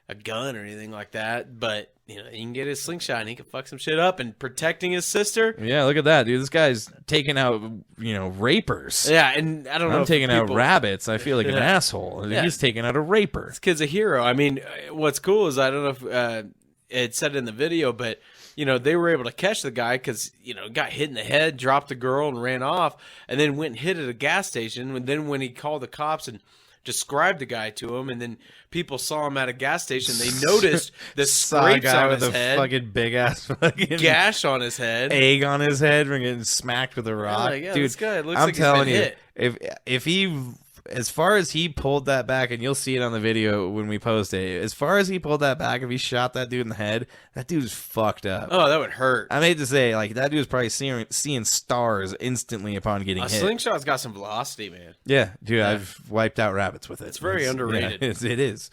a gun or anything like that, but, you can get his slingshot and he can fuck some shit up and protecting his sister. Yeah, look at that, dude. This guy's taking out, rapers. Yeah, and I don't know. I'm taking out rabbits. I feel like an asshole. Yeah. He's taking out a raper. This kid's a hero. I mean, what's cool is I don't know if it said in the video, but, they were able to catch the guy because, got hit in the head, dropped the girl, and ran off, and then went and hid at a gas station. And then when he called the cops and described the guy to him, and then people saw him at a gas station, they noticed the scrapes on his head, fucking big ass fucking gash on his head, egg on his head from getting smacked with a rock. Yeah, dude, this guy looks I'm like telling he's you, been hit. if he, as far as he pulled that back, and you'll see it on the video when we post it, as far as he pulled that back, if he shot that dude in the head, that dude's fucked up. Oh, that would hurt. I hate to say, like, that dude's probably seeing stars instantly upon getting hit. Slingshot's got some velocity, man. Yeah, dude, I've wiped out rabbits with it. It's very underrated. Yeah, it is.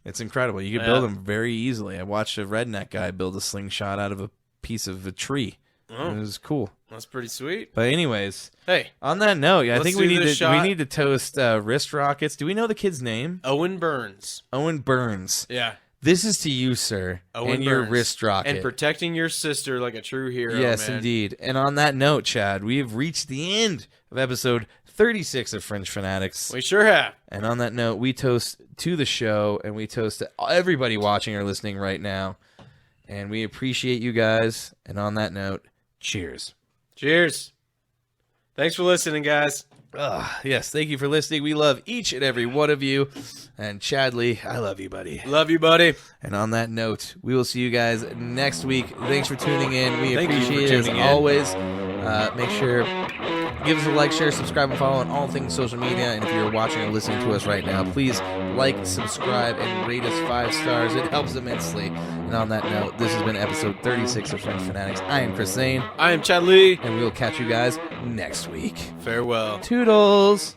It's incredible. You can build them very easily. I watched a redneck guy build a slingshot out of a piece of a tree. Oh. It was cool. That's pretty sweet. But anyways, hey, on that note, I think we need to toast wrist rockets. Do we know the kid's name? Owen Burns. Owen Burns. Yeah. This is to you, sir, Owen and your Burns. wrist rocket. And protecting your sister like a true hero, Yes, man. indeed. And on that note, Chad, we have reached the end of episode 36 of Fringe Fanatics. We sure have. And on that note, we toast to the show, and we toast to everybody watching or listening right now. And we appreciate you guys. And on that note, cheers. Cheers. Thanks for listening, guys. Yes, thank you for listening. We love each and every one of you. And Chadley, I love you, buddy. Love you, buddy. And on that note, we will see you guys next week. Thanks for tuning in. We Thank you for appreciate it as tuning in. always. Make sure, give us a like, share, subscribe, and follow on all things social media. And if you're watching or listening to us right now, please like, subscribe, and rate us 5 stars. It helps immensely. And on that note, this has been episode 36 of Fringe Fanatics. I am Chris Zane. I am Chad Lee. And we will catch you guys next week. Farewell. Toodles.